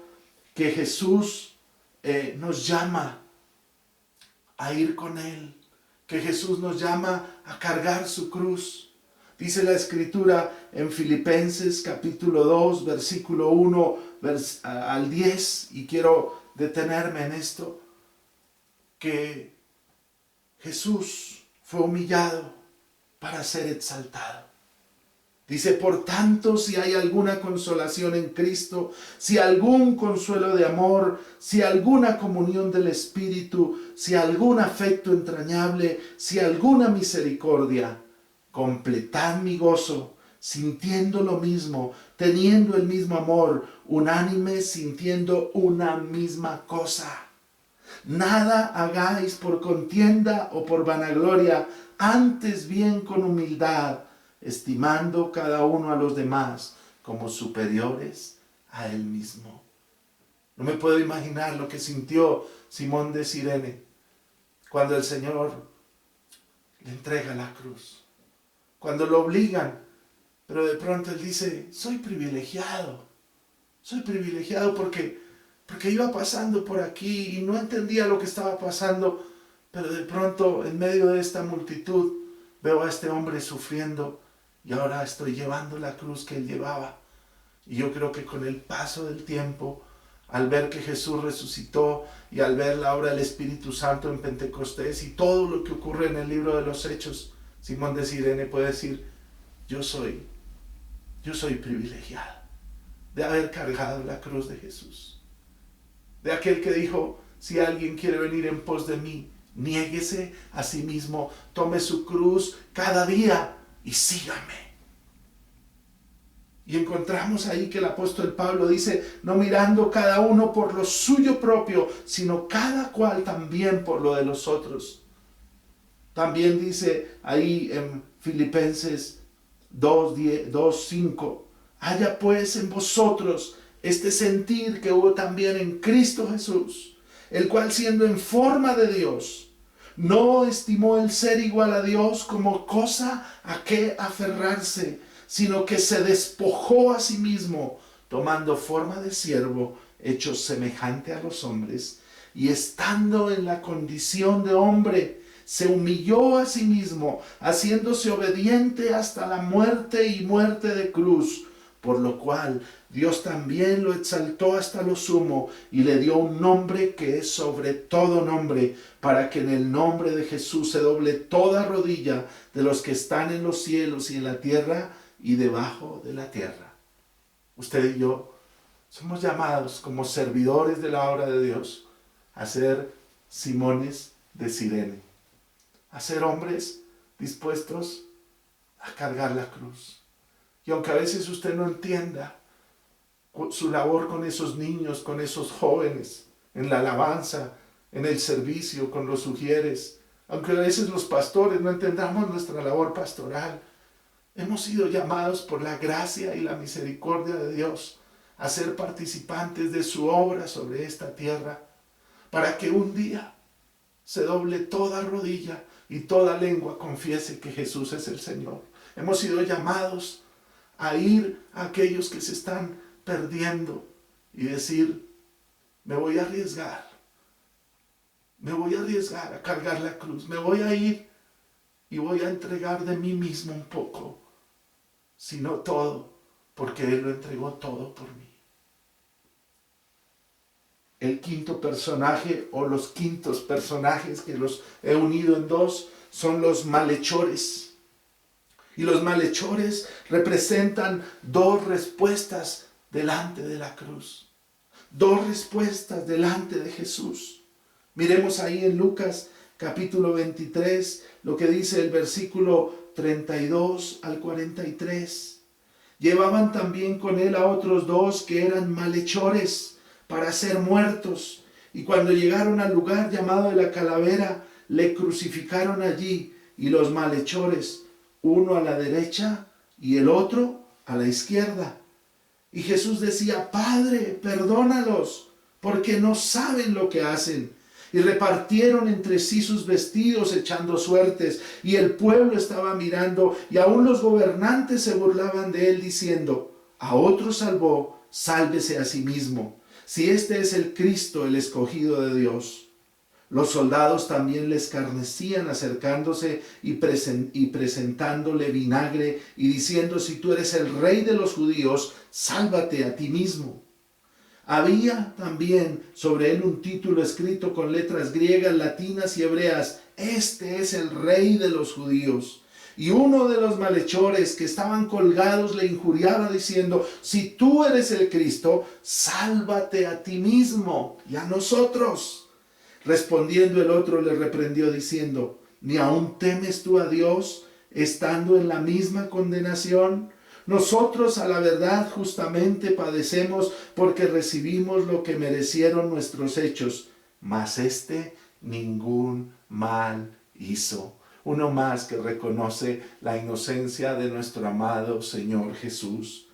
que Jesús nos llama a ir con Él, que Jesús nos llama a cargar su cruz. Dice la Escritura en Filipenses capítulo 2, versículo 1 al 10, y quiero detenerme en esto, que Jesús fue humillado para ser exaltado. Dice, por tanto, si hay alguna consolación en Cristo, si algún consuelo de amor, si alguna comunión del Espíritu, si algún afecto entrañable, si alguna misericordia, completad mi gozo, sintiendo lo mismo, teniendo el mismo amor, unánimes, sintiendo una misma cosa. Nada hagáis por contienda o por vanagloria, antes bien con humildad, estimando cada uno a los demás como superiores a él mismo. No me puedo imaginar lo que sintió Simón de Cirene cuando el Señor le entrega la cruz, cuando lo obligan, pero de pronto él dice, soy privilegiado porque iba pasando por aquí y no entendía lo que estaba pasando, pero de pronto en medio de esta multitud veo a este hombre sufriendo y ahora estoy llevando la cruz que él llevaba. Y yo creo que con el paso del tiempo, al ver que Jesús resucitó y al ver la obra del Espíritu Santo en Pentecostés y todo lo que ocurre en el libro de los Hechos, Simón de Cirene puede decir, yo soy privilegiado de haber cargado la cruz de Jesús. De aquel que dijo, si alguien quiere venir en pos de mí, niéguese a sí mismo, tome su cruz cada día y sígame. Y encontramos ahí que el apóstol Pablo dice, no mirando cada uno por lo suyo propio, sino cada cual también por lo de los otros. También dice ahí en Filipenses 2:5, haya pues en vosotros este sentir que hubo también en Cristo Jesús, el cual siendo en forma de Dios, no estimó el ser igual a Dios como cosa a que aferrarse, sino que se despojó a sí mismo, tomando forma de siervo, hecho semejante a los hombres, y estando en la condición de hombre, se humilló a sí mismo, haciéndose obediente hasta la muerte y muerte de cruz, por lo cual Dios también lo exaltó hasta lo sumo y le dio un nombre que es sobre todo nombre, para que en el nombre de Jesús se doble toda rodilla de los que están en los cielos y en la tierra y debajo de la tierra. Usted y yo somos llamados como servidores de la obra de Dios a ser Simones de Cirene, a ser hombres dispuestos a cargar la cruz, Y aunque a veces usted no entienda su labor con esos niños, con esos jóvenes, en la alabanza, en el servicio, con los sugieres, aunque a veces los pastores no entendamos nuestra labor pastoral, hemos sido llamados por la gracia y la misericordia de Dios a ser participantes de su obra sobre esta tierra, para que un día se doble toda rodilla y toda lengua confiese que Jesús es el Señor. Hemos sido llamados a ir a aquellos que se están perdiendo y decir, me voy a arriesgar a cargar la cruz, me voy a ir y voy a entregar de mí mismo un poco, sino todo, porque Él lo entregó todo por mí. El quinto personaje, o los quintos personajes, que los he unido en dos, son los malhechores. Y los malhechores representan dos respuestas delante de la cruz. Dos respuestas delante de Jesús. Miremos ahí en Lucas capítulo 23, lo que dice el versículo 32 al 43. Llevaban también con él a otros dos que eran malhechores para ser muertos. Y cuando llegaron al lugar llamado de la Calavera, le crucificaron allí, y los malhechores, uno a la derecha y el otro a la izquierda. Y Jesús decía, Padre, perdónalos, porque no saben lo que hacen. Y repartieron entre sí sus vestidos echando suertes, y el pueblo estaba mirando, y aún los gobernantes se burlaban de él, diciendo, a otro salvó, sálvese a sí mismo, si este es el Cristo, el escogido de Dios. Los soldados también le escarnecían, acercándose y presentándole vinagre y diciendo, si tú eres el rey de los judíos, sálvate a ti mismo. Había también sobre él un título escrito con letras griegas, latinas y hebreas, este es el rey de los judíos. Y uno de los malhechores que estaban colgados le injuriaba diciendo, si tú eres el Cristo, sálvate a ti mismo y a nosotros. Respondiendo el otro le reprendió diciendo, ¿ni aún temes tú a Dios, estando en la misma condenación? Nosotros a la verdad justamente padecemos porque recibimos lo que merecieron nuestros hechos, mas este ningún mal hizo. Uno más que reconoce la inocencia de nuestro amado Señor Jesús.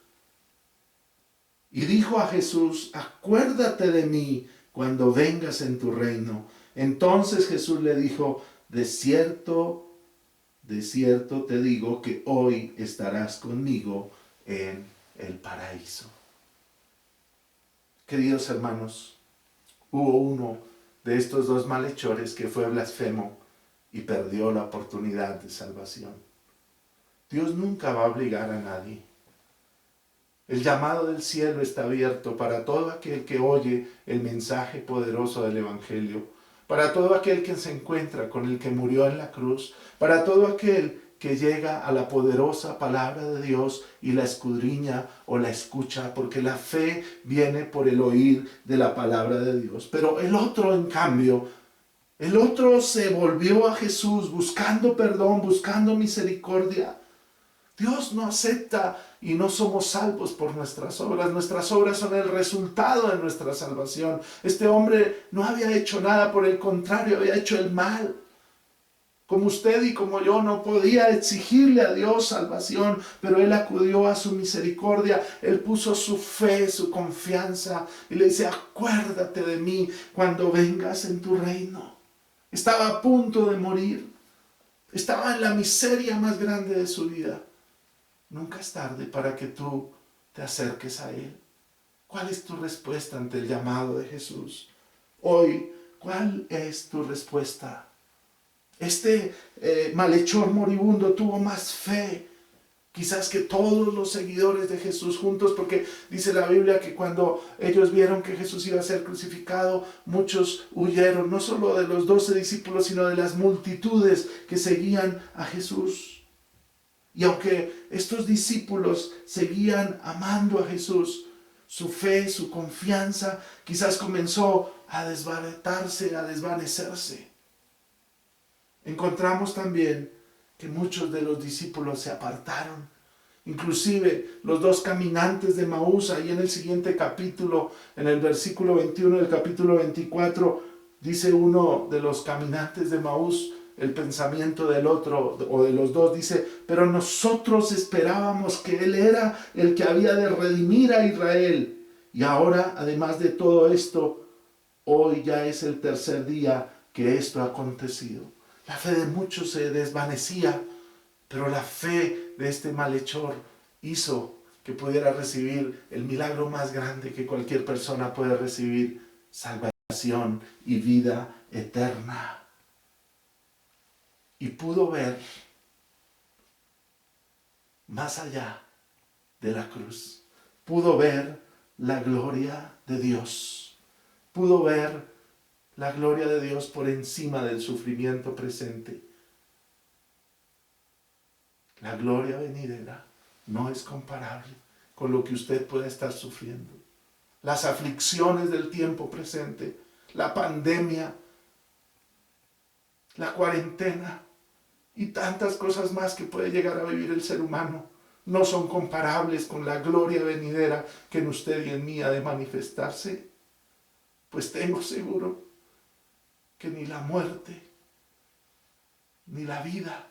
Y dijo a Jesús, acuérdate de mí cuando vengas en tu reino. Entonces Jesús le dijo, de cierto te digo que hoy estarás conmigo en el paraíso. Queridos hermanos, hubo uno de estos dos malhechores que fue blasfemo y perdió la oportunidad de salvación. Dios nunca va a obligar a nadie. El llamado del cielo está abierto para todo aquel que oye el mensaje poderoso del Evangelio, para todo aquel que se encuentra con el que murió en la cruz, para todo aquel que llega a la poderosa palabra de Dios y la escudriña o la escucha, porque la fe viene por el oír de la palabra de Dios. Pero el otro, en cambio, el otro se volvió a Jesús buscando perdón, buscando misericordia. Dios no acepta y no somos salvos por nuestras obras. Nuestras obras son el resultado de nuestra salvación. Este hombre no había hecho nada, por el contrario, había hecho el mal. Como usted y como yo no podía exigirle a Dios salvación, pero él acudió a su misericordia. Él puso su fe, su confianza y le dice, acuérdate de mí cuando vengas en tu reino. Estaba a punto de morir. Estaba en la miseria más grande de su vida. Nunca es tarde para que tú te acerques a Él. ¿Cuál es tu respuesta ante el llamado de Jesús? Hoy, ¿cuál es tu respuesta? Este malhechor moribundo tuvo más fe, quizás que todos los seguidores de Jesús juntos, porque dice la Biblia que cuando ellos vieron que Jesús iba a ser crucificado, muchos huyeron, no solo de los 12 discípulos, sino de las multitudes que seguían a Jesús. Y aunque estos discípulos seguían amando a Jesús, su fe, su confianza, quizás comenzó a desbaratarse, a desvanecerse. Encontramos también que muchos de los discípulos se apartaron Inclusive los dos caminantes de Maús, ahí en el siguiente capítulo, en el versículo 21 del capítulo 24, dice uno de los caminantes de Maús, el pensamiento del otro o de los dos, dice: pero nosotros esperábamos que Él era el que había de redimir a Israel. Y ahora, además de todo esto, hoy ya es el tercer día que esto ha acontecido. La fe de muchos se desvanecía, pero la fe de este malhechor hizo que pudiera recibir el milagro más grande que cualquier persona puede recibir: salvación y vida eterna. Y pudo ver más allá de la cruz. Pudo ver la gloria de Dios. Pudo ver la gloria de Dios por encima del sufrimiento presente. La gloria venidera no es comparable con lo que usted puede estar sufriendo. Las aflicciones del tiempo presente, la pandemia, la cuarentena y tantas cosas más que puede llegar a vivir el ser humano, no son comparables con la gloria venidera que en usted y en mí ha de manifestarse. Pues tengo seguro que ni la muerte, ni la vida,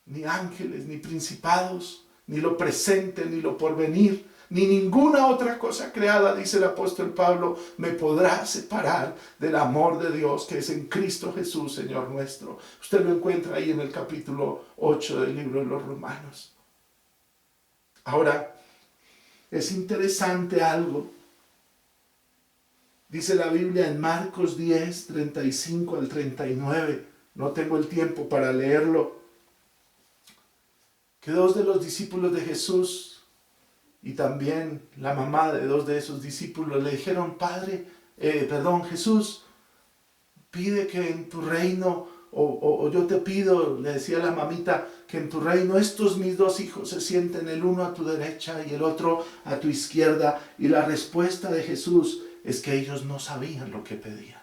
ni ángeles, ni principados, ni lo presente, ni lo porvenir, ni ninguna otra cosa creada, dice el apóstol Pablo, me podrá separar del amor de Dios que es en Cristo Jesús, Señor nuestro. Usted lo encuentra ahí en el capítulo 8 del libro de los Romanos. Ahora, es interesante algo. Dice la Biblia en Marcos 10, 35 al 39. No tengo el tiempo para leerlo. Que dos de los discípulos de Jesús y también la mamá de dos de esos discípulos le dijeron: Jesús, pide que en tu reino, o yo te pido, le decía la mamita, que en tu reino estos mis dos hijos se sienten el uno a tu derecha y el otro a tu izquierda. Y la respuesta de Jesús es que ellos no sabían lo que pedían.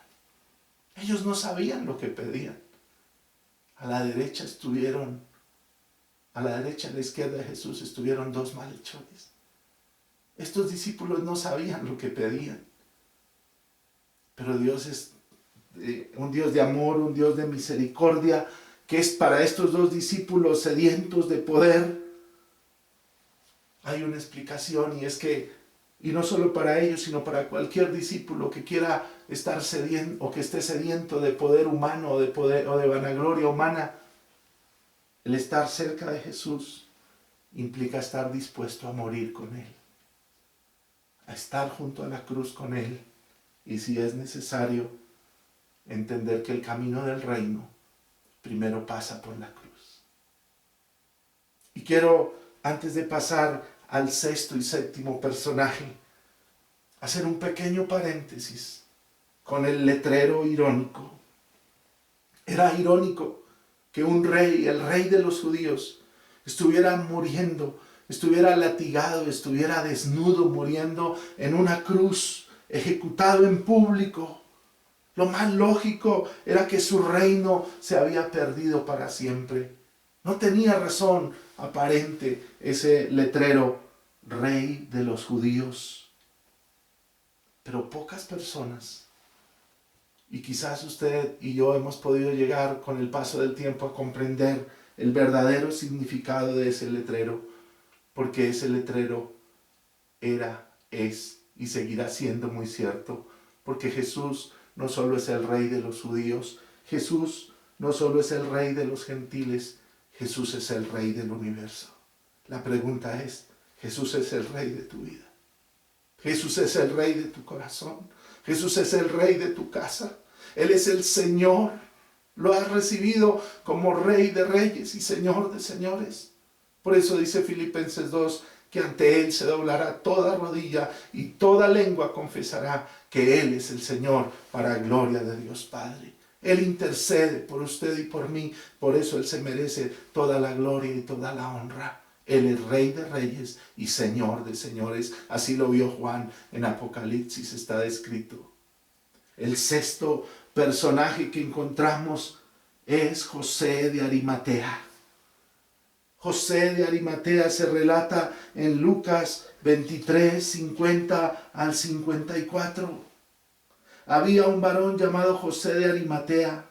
Ellos no sabían lo que pedían. A la derecha a la izquierda de Jesús estuvieron dos malhechores. Estos discípulos no sabían lo que pedían. Pero Dios es un Dios de amor, un Dios de misericordia, que es para estos dos discípulos sedientos de poder. Hay una explicación, y es que, y no solo para ellos, sino para cualquier discípulo que quiera estar sediento o que esté sediento de poder humano o de vanagloria humana, el estar cerca de Jesús implica estar dispuesto a morir con Él, a estar junto a la cruz con Él, y si es necesario, entender que el camino del reino primero pasa por la cruz. Y quiero, antes de pasar al sexto y séptimo personaje, hacer un pequeño paréntesis con el letrero irónico. Era irónico que un rey, el rey de los judíos, estuviera muriendo, estuviera latigado, estuviera desnudo, muriendo en una cruz, ejecutado en público. Lo más lógico era que su reino se había perdido para siempre. No tenía razón aparente ese letrero, rey de los judíos. Pero pocas personas, y quizás usted y yo hemos podido llegar con el paso del tiempo a comprender el verdadero significado de ese letrero, porque ese letrero era, es y seguirá siendo muy cierto, porque Jesús no solo es el rey de los judíos, Jesús no solo es el rey de los gentiles, Jesús es el rey del universo. La pregunta es, ¿Jesús es el rey de tu vida? ¿Jesús es el rey de tu corazón? ¿Jesús es el rey de tu casa? Él es el Señor. Lo has recibido como Rey de reyes y Señor de señores. Por eso dice Filipenses 2, que ante Él se doblará toda rodilla y toda lengua confesará que Él es el Señor, para gloria de Dios Padre. Él intercede por usted y por mí, por eso Él se merece toda la gloria y toda la honra. Él es Rey de reyes y Señor de señores. Así lo vio Juan en Apocalipsis, está descrito. El sexto personaje que encontramos es José de Arimatea. José de Arimatea se relata en Lucas 23, 50 al 54. Había un varón llamado José de Arimatea,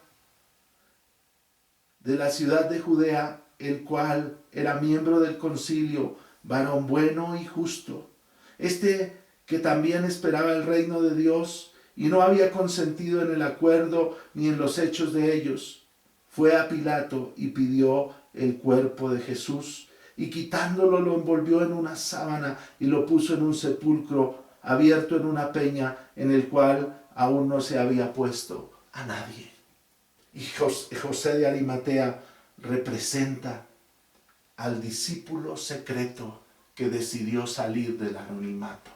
de la ciudad de Judea, el cual era miembro del concilio, varón bueno y justo. Este que también esperaba el reino de Dios y no había consentido en el acuerdo ni en los hechos de ellos, fue a Pilato y pidió el cuerpo de Jesús, y quitándolo lo envolvió en una sábana y lo puso en un sepulcro abierto en una peña, en el cual aún no se había puesto a nadie. Y José de Arimatea representa al discípulo secreto que decidió salir del anonimato.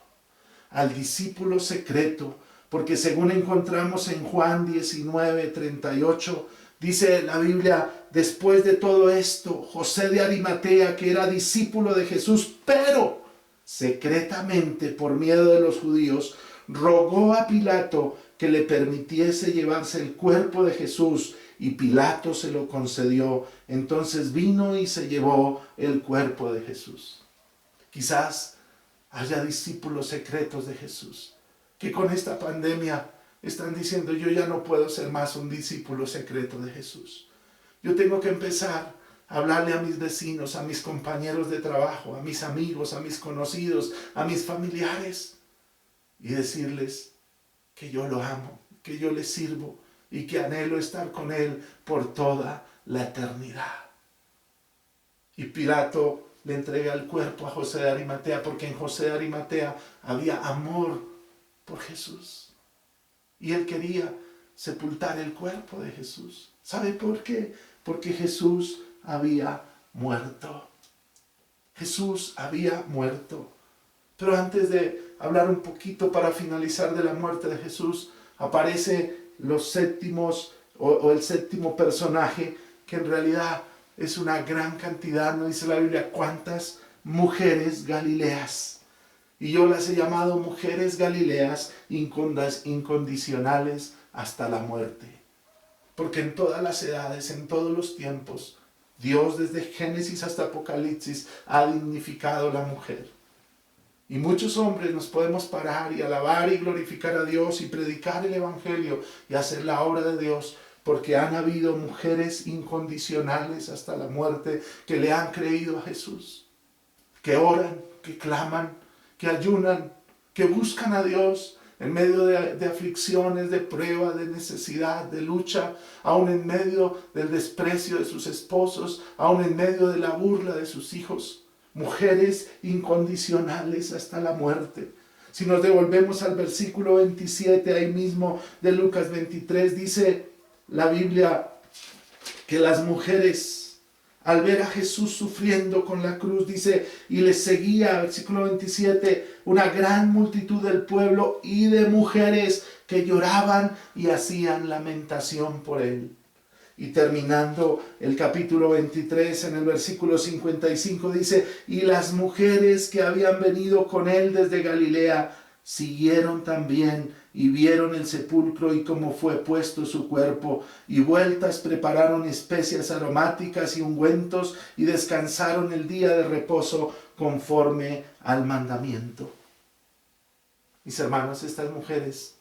Al discípulo secreto, porque según encontramos en Juan 19, 38, dice la Biblia: después de todo esto, José de Arimatea, que era discípulo de Jesús, pero secretamente por miedo de los judíos, rogó a Pilato que le permitiese llevarse el cuerpo de Jesús, y Pilato se lo concedió. Entonces vino y se llevó el cuerpo de Jesús. Quizás haya discípulos secretos de Jesús que con esta pandemia están diciendo: yo ya no puedo ser más un discípulo secreto de Jesús. Yo tengo que empezar a hablarle a mis vecinos, a mis compañeros de trabajo, a mis amigos, a mis conocidos, a mis familiares, y decirles que yo lo amo, que yo le sirvo y que anhelo estar con Él por toda la eternidad. Y Pilato le entrega el cuerpo a José de Arimatea, porque en José de Arimatea había amor por Jesús. Y él quería sepultar el cuerpo de Jesús. ¿Sabe por qué? Porque Jesús había muerto. Jesús había muerto. Pero antes de hablar un poquito para finalizar de la muerte de Jesús, aparece los séptimos o el séptimo personaje, que en realidad es una gran cantidad. No dice la Biblia cuántas mujeres galileas. Y yo las he llamado mujeres galileas incondicionales hasta la muerte. Porque en todas las edades, en todos los tiempos, Dios desde Génesis hasta Apocalipsis ha dignificado la mujer. Y muchos hombres nos podemos parar y alabar y glorificar a Dios y predicar el Evangelio y hacer la obra de Dios, porque han habido mujeres incondicionales hasta la muerte que le han creído a Jesús, que oran, que claman, que ayunan, que buscan a Dios en medio de aflicciones, de prueba, de necesidad, de lucha, aún en medio del desprecio de sus esposos, aún en medio de la burla de sus hijos. Mujeres incondicionales hasta la muerte. Si nos devolvemos al versículo 27, ahí mismo de Lucas 23, dice la Biblia que las mujeres, al ver a Jesús sufriendo con la cruz, dice, y le seguía, versículo 27, una gran multitud del pueblo y de mujeres que lloraban y hacían lamentación por él. Y terminando el capítulo 23, en el versículo 55, dice, y las mujeres que habían venido con él desde Galilea siguieron también y vieron el sepulcro y cómo fue puesto su cuerpo, y vueltas prepararon especias aromáticas y ungüentos, y descansaron el día de reposo conforme al mandamiento. Mis hermanos, estas mujeres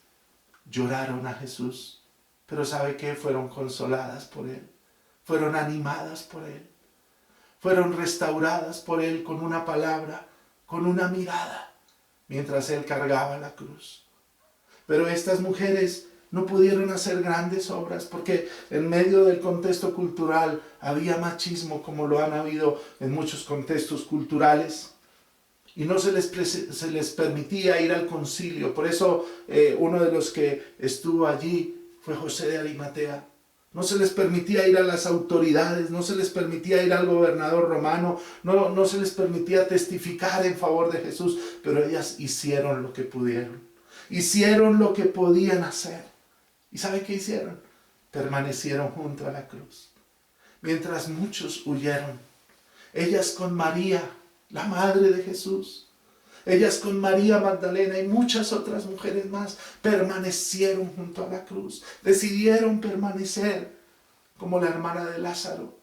lloraron a Jesús. Pero ¿sabe qué? Fueron consoladas por Él, fueron animadas por Él, fueron restauradas por Él con una palabra, con una mirada, mientras Él cargaba la cruz. Pero estas mujeres no pudieron hacer grandes obras porque en medio del contexto cultural había machismo, como lo han habido en muchos contextos culturales. Y no se les permitía ir al concilio. Por eso uno de los que estuvo allí fue José de Arimatea. No se les permitía ir a las autoridades, no se les permitía ir al gobernador romano, no se les permitía testificar en favor de Jesús, pero ellas hicieron lo que pudieron, hicieron lo que podían hacer. ¿Y sabe qué hicieron? Permanecieron junto a la cruz. Mientras muchos huyeron, ellas con María, la madre de Jesús, ellas con María Magdalena y muchas otras mujeres más permanecieron junto a la cruz. Decidieron permanecer como la hermana de Lázaro,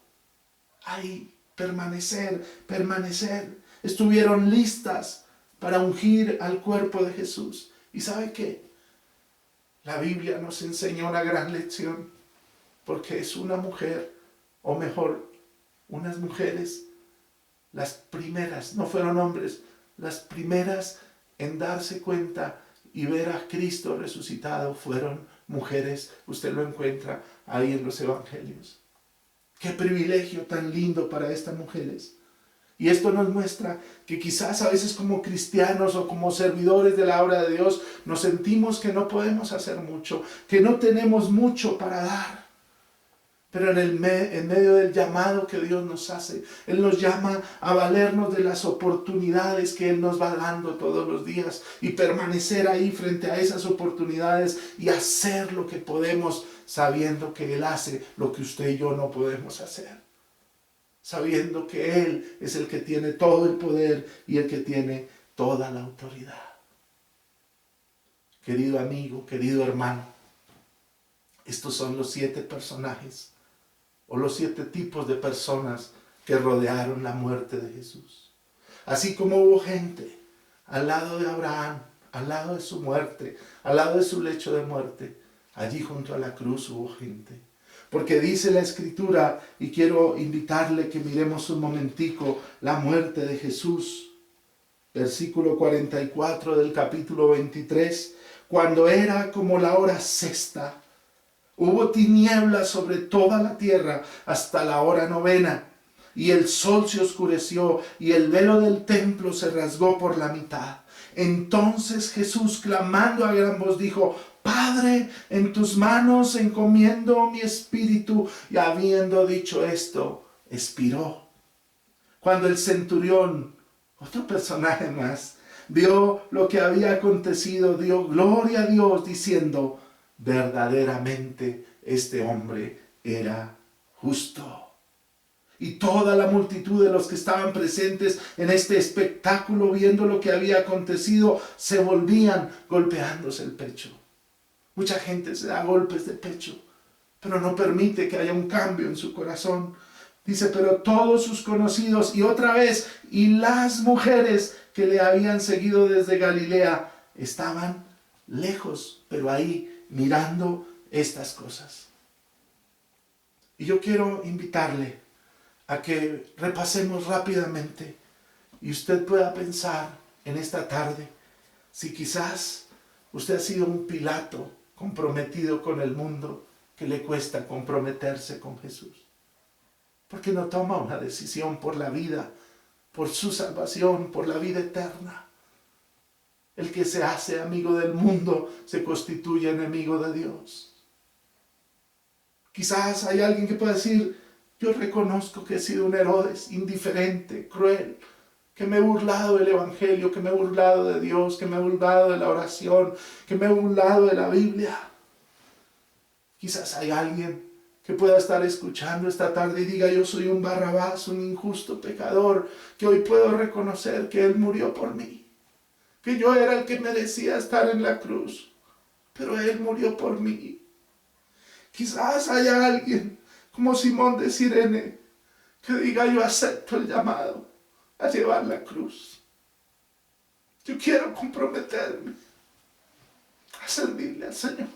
ahí permanecer. Estuvieron listas para ungir al cuerpo de Jesús. ¿Y sabe qué? La Biblia nos enseña una gran lección, porque es una mujer, o mejor, unas mujeres, las primeras, no fueron hombres, las primeras en darse cuenta y ver a Cristo resucitado fueron mujeres. Usted lo encuentra ahí en los evangelios. Qué privilegio tan lindo para estas mujeres. Y esto nos muestra que quizás a veces como cristianos o como servidores de la obra de Dios nos sentimos que no podemos hacer mucho, que no tenemos mucho para dar. Pero en medio del llamado que Dios nos hace, Él nos llama a valernos de las oportunidades que Él nos va dando todos los días y permanecer ahí frente a esas oportunidades y hacer lo que podemos, sabiendo que Él hace lo que usted y yo no podemos hacer. Sabiendo que Él es el que tiene todo el poder y el que tiene toda la autoridad. Querido amigo, querido hermano, estos son los 7 personajes o los 7 tipos de personas que rodearon la muerte de Jesús. Así como hubo gente al lado de Abraham, al lado de su muerte, al lado de su lecho de muerte, allí junto a la cruz hubo gente. Porque dice la Escritura, y quiero invitarle que miremos un momentico la muerte de Jesús. Versículo 44 del capítulo 23. Cuando era como la hora sexta, hubo tinieblas sobre toda la tierra hasta la hora novena, y el sol se oscureció, y el velo del templo se rasgó por la mitad. Entonces Jesús, clamando a gran voz, dijo: Padre, en tus manos encomiendo mi espíritu. Y habiendo dicho esto, expiró. Cuando el centurión, otro personaje más, vio lo que había acontecido, dio gloria a Dios, diciendo: verdaderamente este hombre era justo. Y toda la multitud de los que estaban presentes en este espectáculo, viendo lo que había acontecido, se volvían golpeándose el pecho. Mucha gente se da golpes de pecho, pero no permite que haya un cambio en su corazón. Dice: pero todos sus conocidos, y otra vez, y las mujeres que le habían seguido desde Galilea, estaban lejos, pero ahí mirando estas cosas. Y yo quiero invitarle a que repasemos rápidamente y usted pueda pensar en esta tarde si quizás usted ha sido un Pilato comprometido con el mundo, que le cuesta comprometerse con Jesús. Porque no toma una decisión por la vida, por su salvación, por la vida eterna. El que se hace amigo del mundo se constituye enemigo de Dios. Quizás hay alguien que pueda decir: yo reconozco que he sido un Herodes indiferente, cruel, que me he burlado del Evangelio, que me he burlado de Dios, que me he burlado de la oración, que me he burlado de la Biblia. Quizás hay alguien que pueda estar escuchando esta tarde y diga: yo soy un Barrabás, un injusto pecador, que hoy puedo reconocer que Él murió por mí, que yo era el que merecía estar en la cruz, pero Él murió por mí. Quizás haya alguien como Simón de Cirene que diga: yo acepto el llamado a llevar la cruz. Yo quiero comprometerme a servirle al Señor.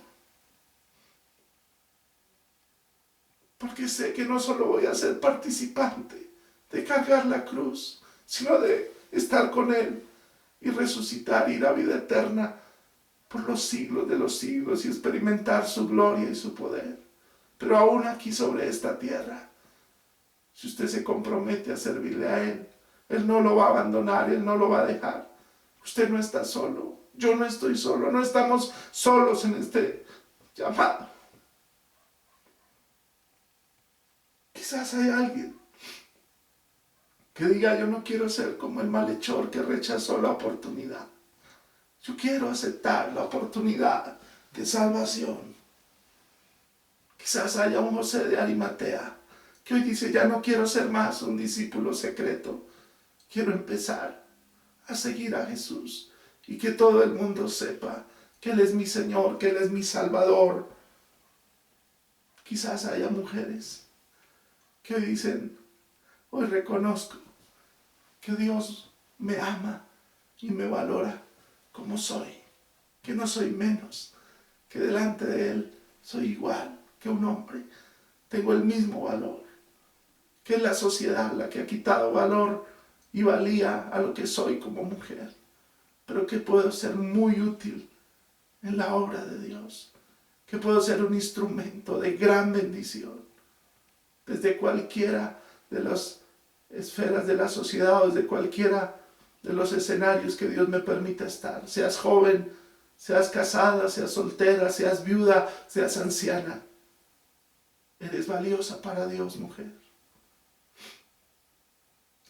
Porque sé que no solo voy a ser participante de cargar la cruz, sino de estar con Él y resucitar, ir a vida eterna por los siglos de los siglos y experimentar su gloria y su poder. Pero aún aquí sobre esta tierra, si usted se compromete a servirle a Él, Él no lo va a abandonar, Él no lo va a dejar. Usted no está solo, yo no estoy solo, no estamos solos en este llamado. Quizás hay alguien que diga: yo no quiero ser como el malhechor que rechazó la oportunidad. Yo quiero aceptar la oportunidad de salvación. Quizás haya un José de Arimatea que hoy dice: ya no quiero ser más un discípulo secreto. Quiero empezar a seguir a Jesús y que todo el mundo sepa que Él es mi Señor, que Él es mi Salvador. Quizás haya mujeres que hoy dicen: Hoy reconozco que Dios me ama y me valora como soy, que no soy menos, que delante de Él soy igual que un hombre, tengo el mismo valor, que es la sociedad la que ha quitado valor y valía a lo que soy como mujer, pero que puedo ser muy útil en la obra de Dios, que puedo ser un instrumento de gran bendición desde cualquiera de las esferas de la sociedad o desde cualquiera de los escenarios que Dios me permita estar. Seas joven, seas casada, seas soltera, seas viuda, seas anciana. Eres valiosa para Dios, mujer.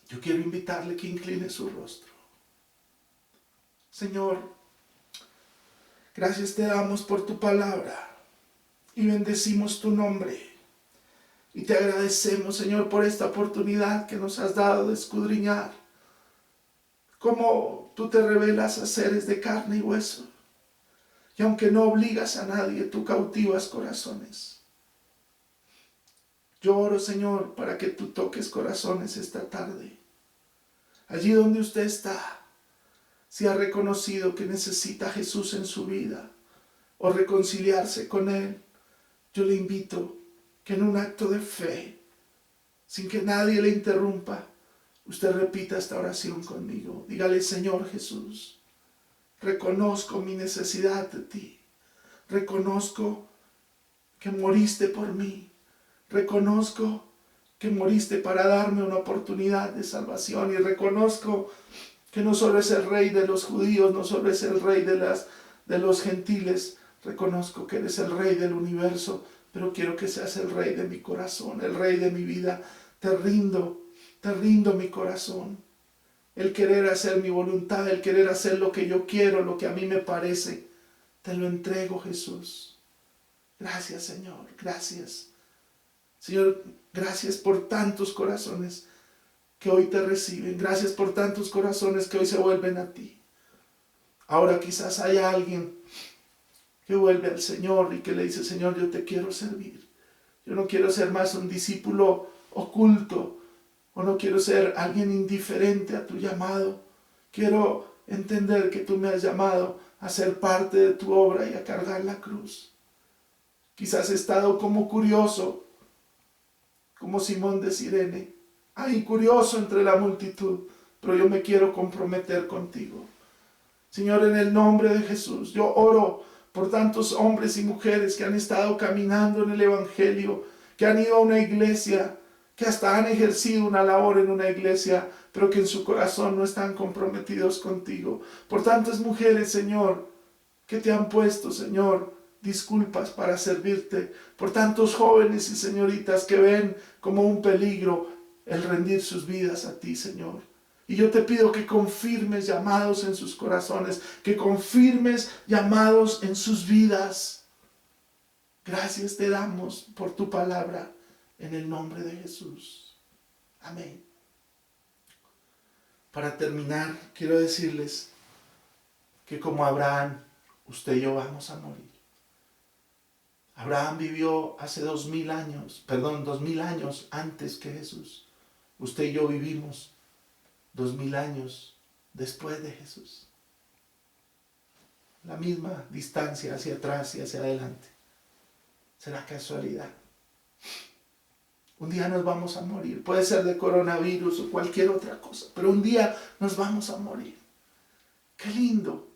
Yo quiero invitarle que incline su rostro. Señor, gracias te damos por tu palabra y bendecimos tu nombre. Y te agradecemos, Señor, por esta oportunidad que nos has dado de escudriñar cómo tú te revelas a seres de carne y hueso. Y aunque no obligas a nadie, tú cautivas corazones. Yo oro, Señor, para que tú toques corazones esta tarde. Allí donde usted está, si ha reconocido que necesita a Jesús en su vida o reconciliarse con Él, yo le invito que en un acto de fe, sin que nadie le interrumpa, usted repita esta oración conmigo. Dígale: Señor Jesús, reconozco mi necesidad de ti. Reconozco que moriste por mí. Reconozco que moriste para darme una oportunidad de salvación. Y reconozco que no solo es el rey de los judíos, no solo es el rey de los gentiles. Reconozco que eres el rey del universo, pero quiero que seas el rey de mi corazón, el rey de mi vida. Te rindo mi corazón. El querer hacer mi voluntad, el querer hacer lo que yo quiero, lo que a mí me parece, te lo entrego, Jesús. Gracias, Señor, gracias. Señor, gracias por tantos corazones que hoy te reciben. Gracias por tantos corazones que hoy se vuelven a ti. Ahora quizás haya alguien que vuelve al Señor y que le dice: Señor, yo te quiero servir. Yo no quiero ser más un discípulo oculto, o no quiero ser alguien indiferente a tu llamado. Quiero entender que tú me has llamado a ser parte de tu obra y a cargar la cruz. Quizás he estado como curioso, como Simón de Cirene, ahí curioso entre la multitud, pero yo me quiero comprometer contigo. Señor, en el nombre de Jesús, yo oro por tantos hombres y mujeres que han estado caminando en el Evangelio, que han ido a una iglesia, que hasta han ejercido una labor en una iglesia, pero que en su corazón no están comprometidos contigo. Por tantas mujeres, Señor, que te han puesto, Señor, disculpas para servirte. Por tantos jóvenes y señoritas que ven como un peligro el rendir sus vidas a ti, Señor. Y yo te pido que confirmes llamados en sus corazones, que confirmes llamados en sus vidas. Gracias te damos por tu palabra, en el nombre de Jesús. Amén. Para terminar, quiero decirles que como Abraham, usted y yo vamos a morir. Abraham vivió hace 2000 años antes que Jesús. Usted y yo vivimos 2000 años después de Jesús. La misma distancia hacia atrás y hacia adelante. ¿Será casualidad? Un día nos vamos a morir. Puede ser de coronavirus o cualquier otra cosa, pero un día nos vamos a morir. Qué lindo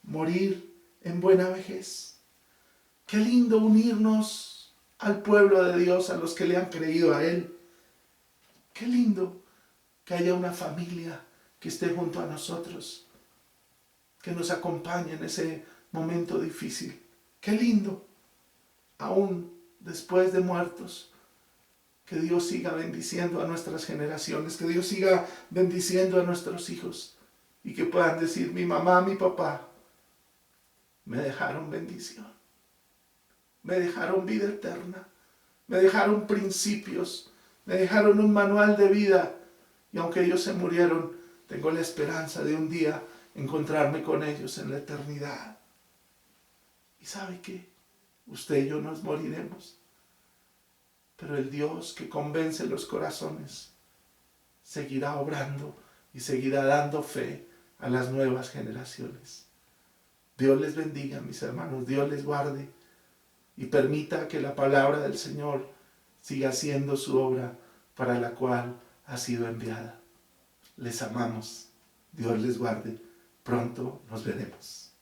morir en buena vejez. Qué lindo unirnos al pueblo de Dios, a los que le han creído a Él. Qué lindo que haya una familia que esté junto a nosotros, que nos acompañe en ese momento difícil. Qué lindo, aún después de muertos, que Dios siga bendiciendo a nuestras generaciones, que Dios siga bendiciendo a nuestros hijos y que puedan decir: mi mamá, mi papá me dejaron bendición, me dejaron vida eterna, me dejaron principios, me dejaron un manual de vida, y aunque ellos se murieron, tengo la esperanza de un día encontrarme con ellos en la eternidad. ¿Y sabe qué? Usted y yo nos moriremos, pero el Dios que convence los corazones seguirá obrando y seguirá dando fe a las nuevas generaciones. Dios les bendiga, mis hermanos, Dios les guarde y permita que la palabra del Señor siga haciendo su obra para la cual ha sido enviada. Les amamos. Dios les guarde. Pronto nos veremos.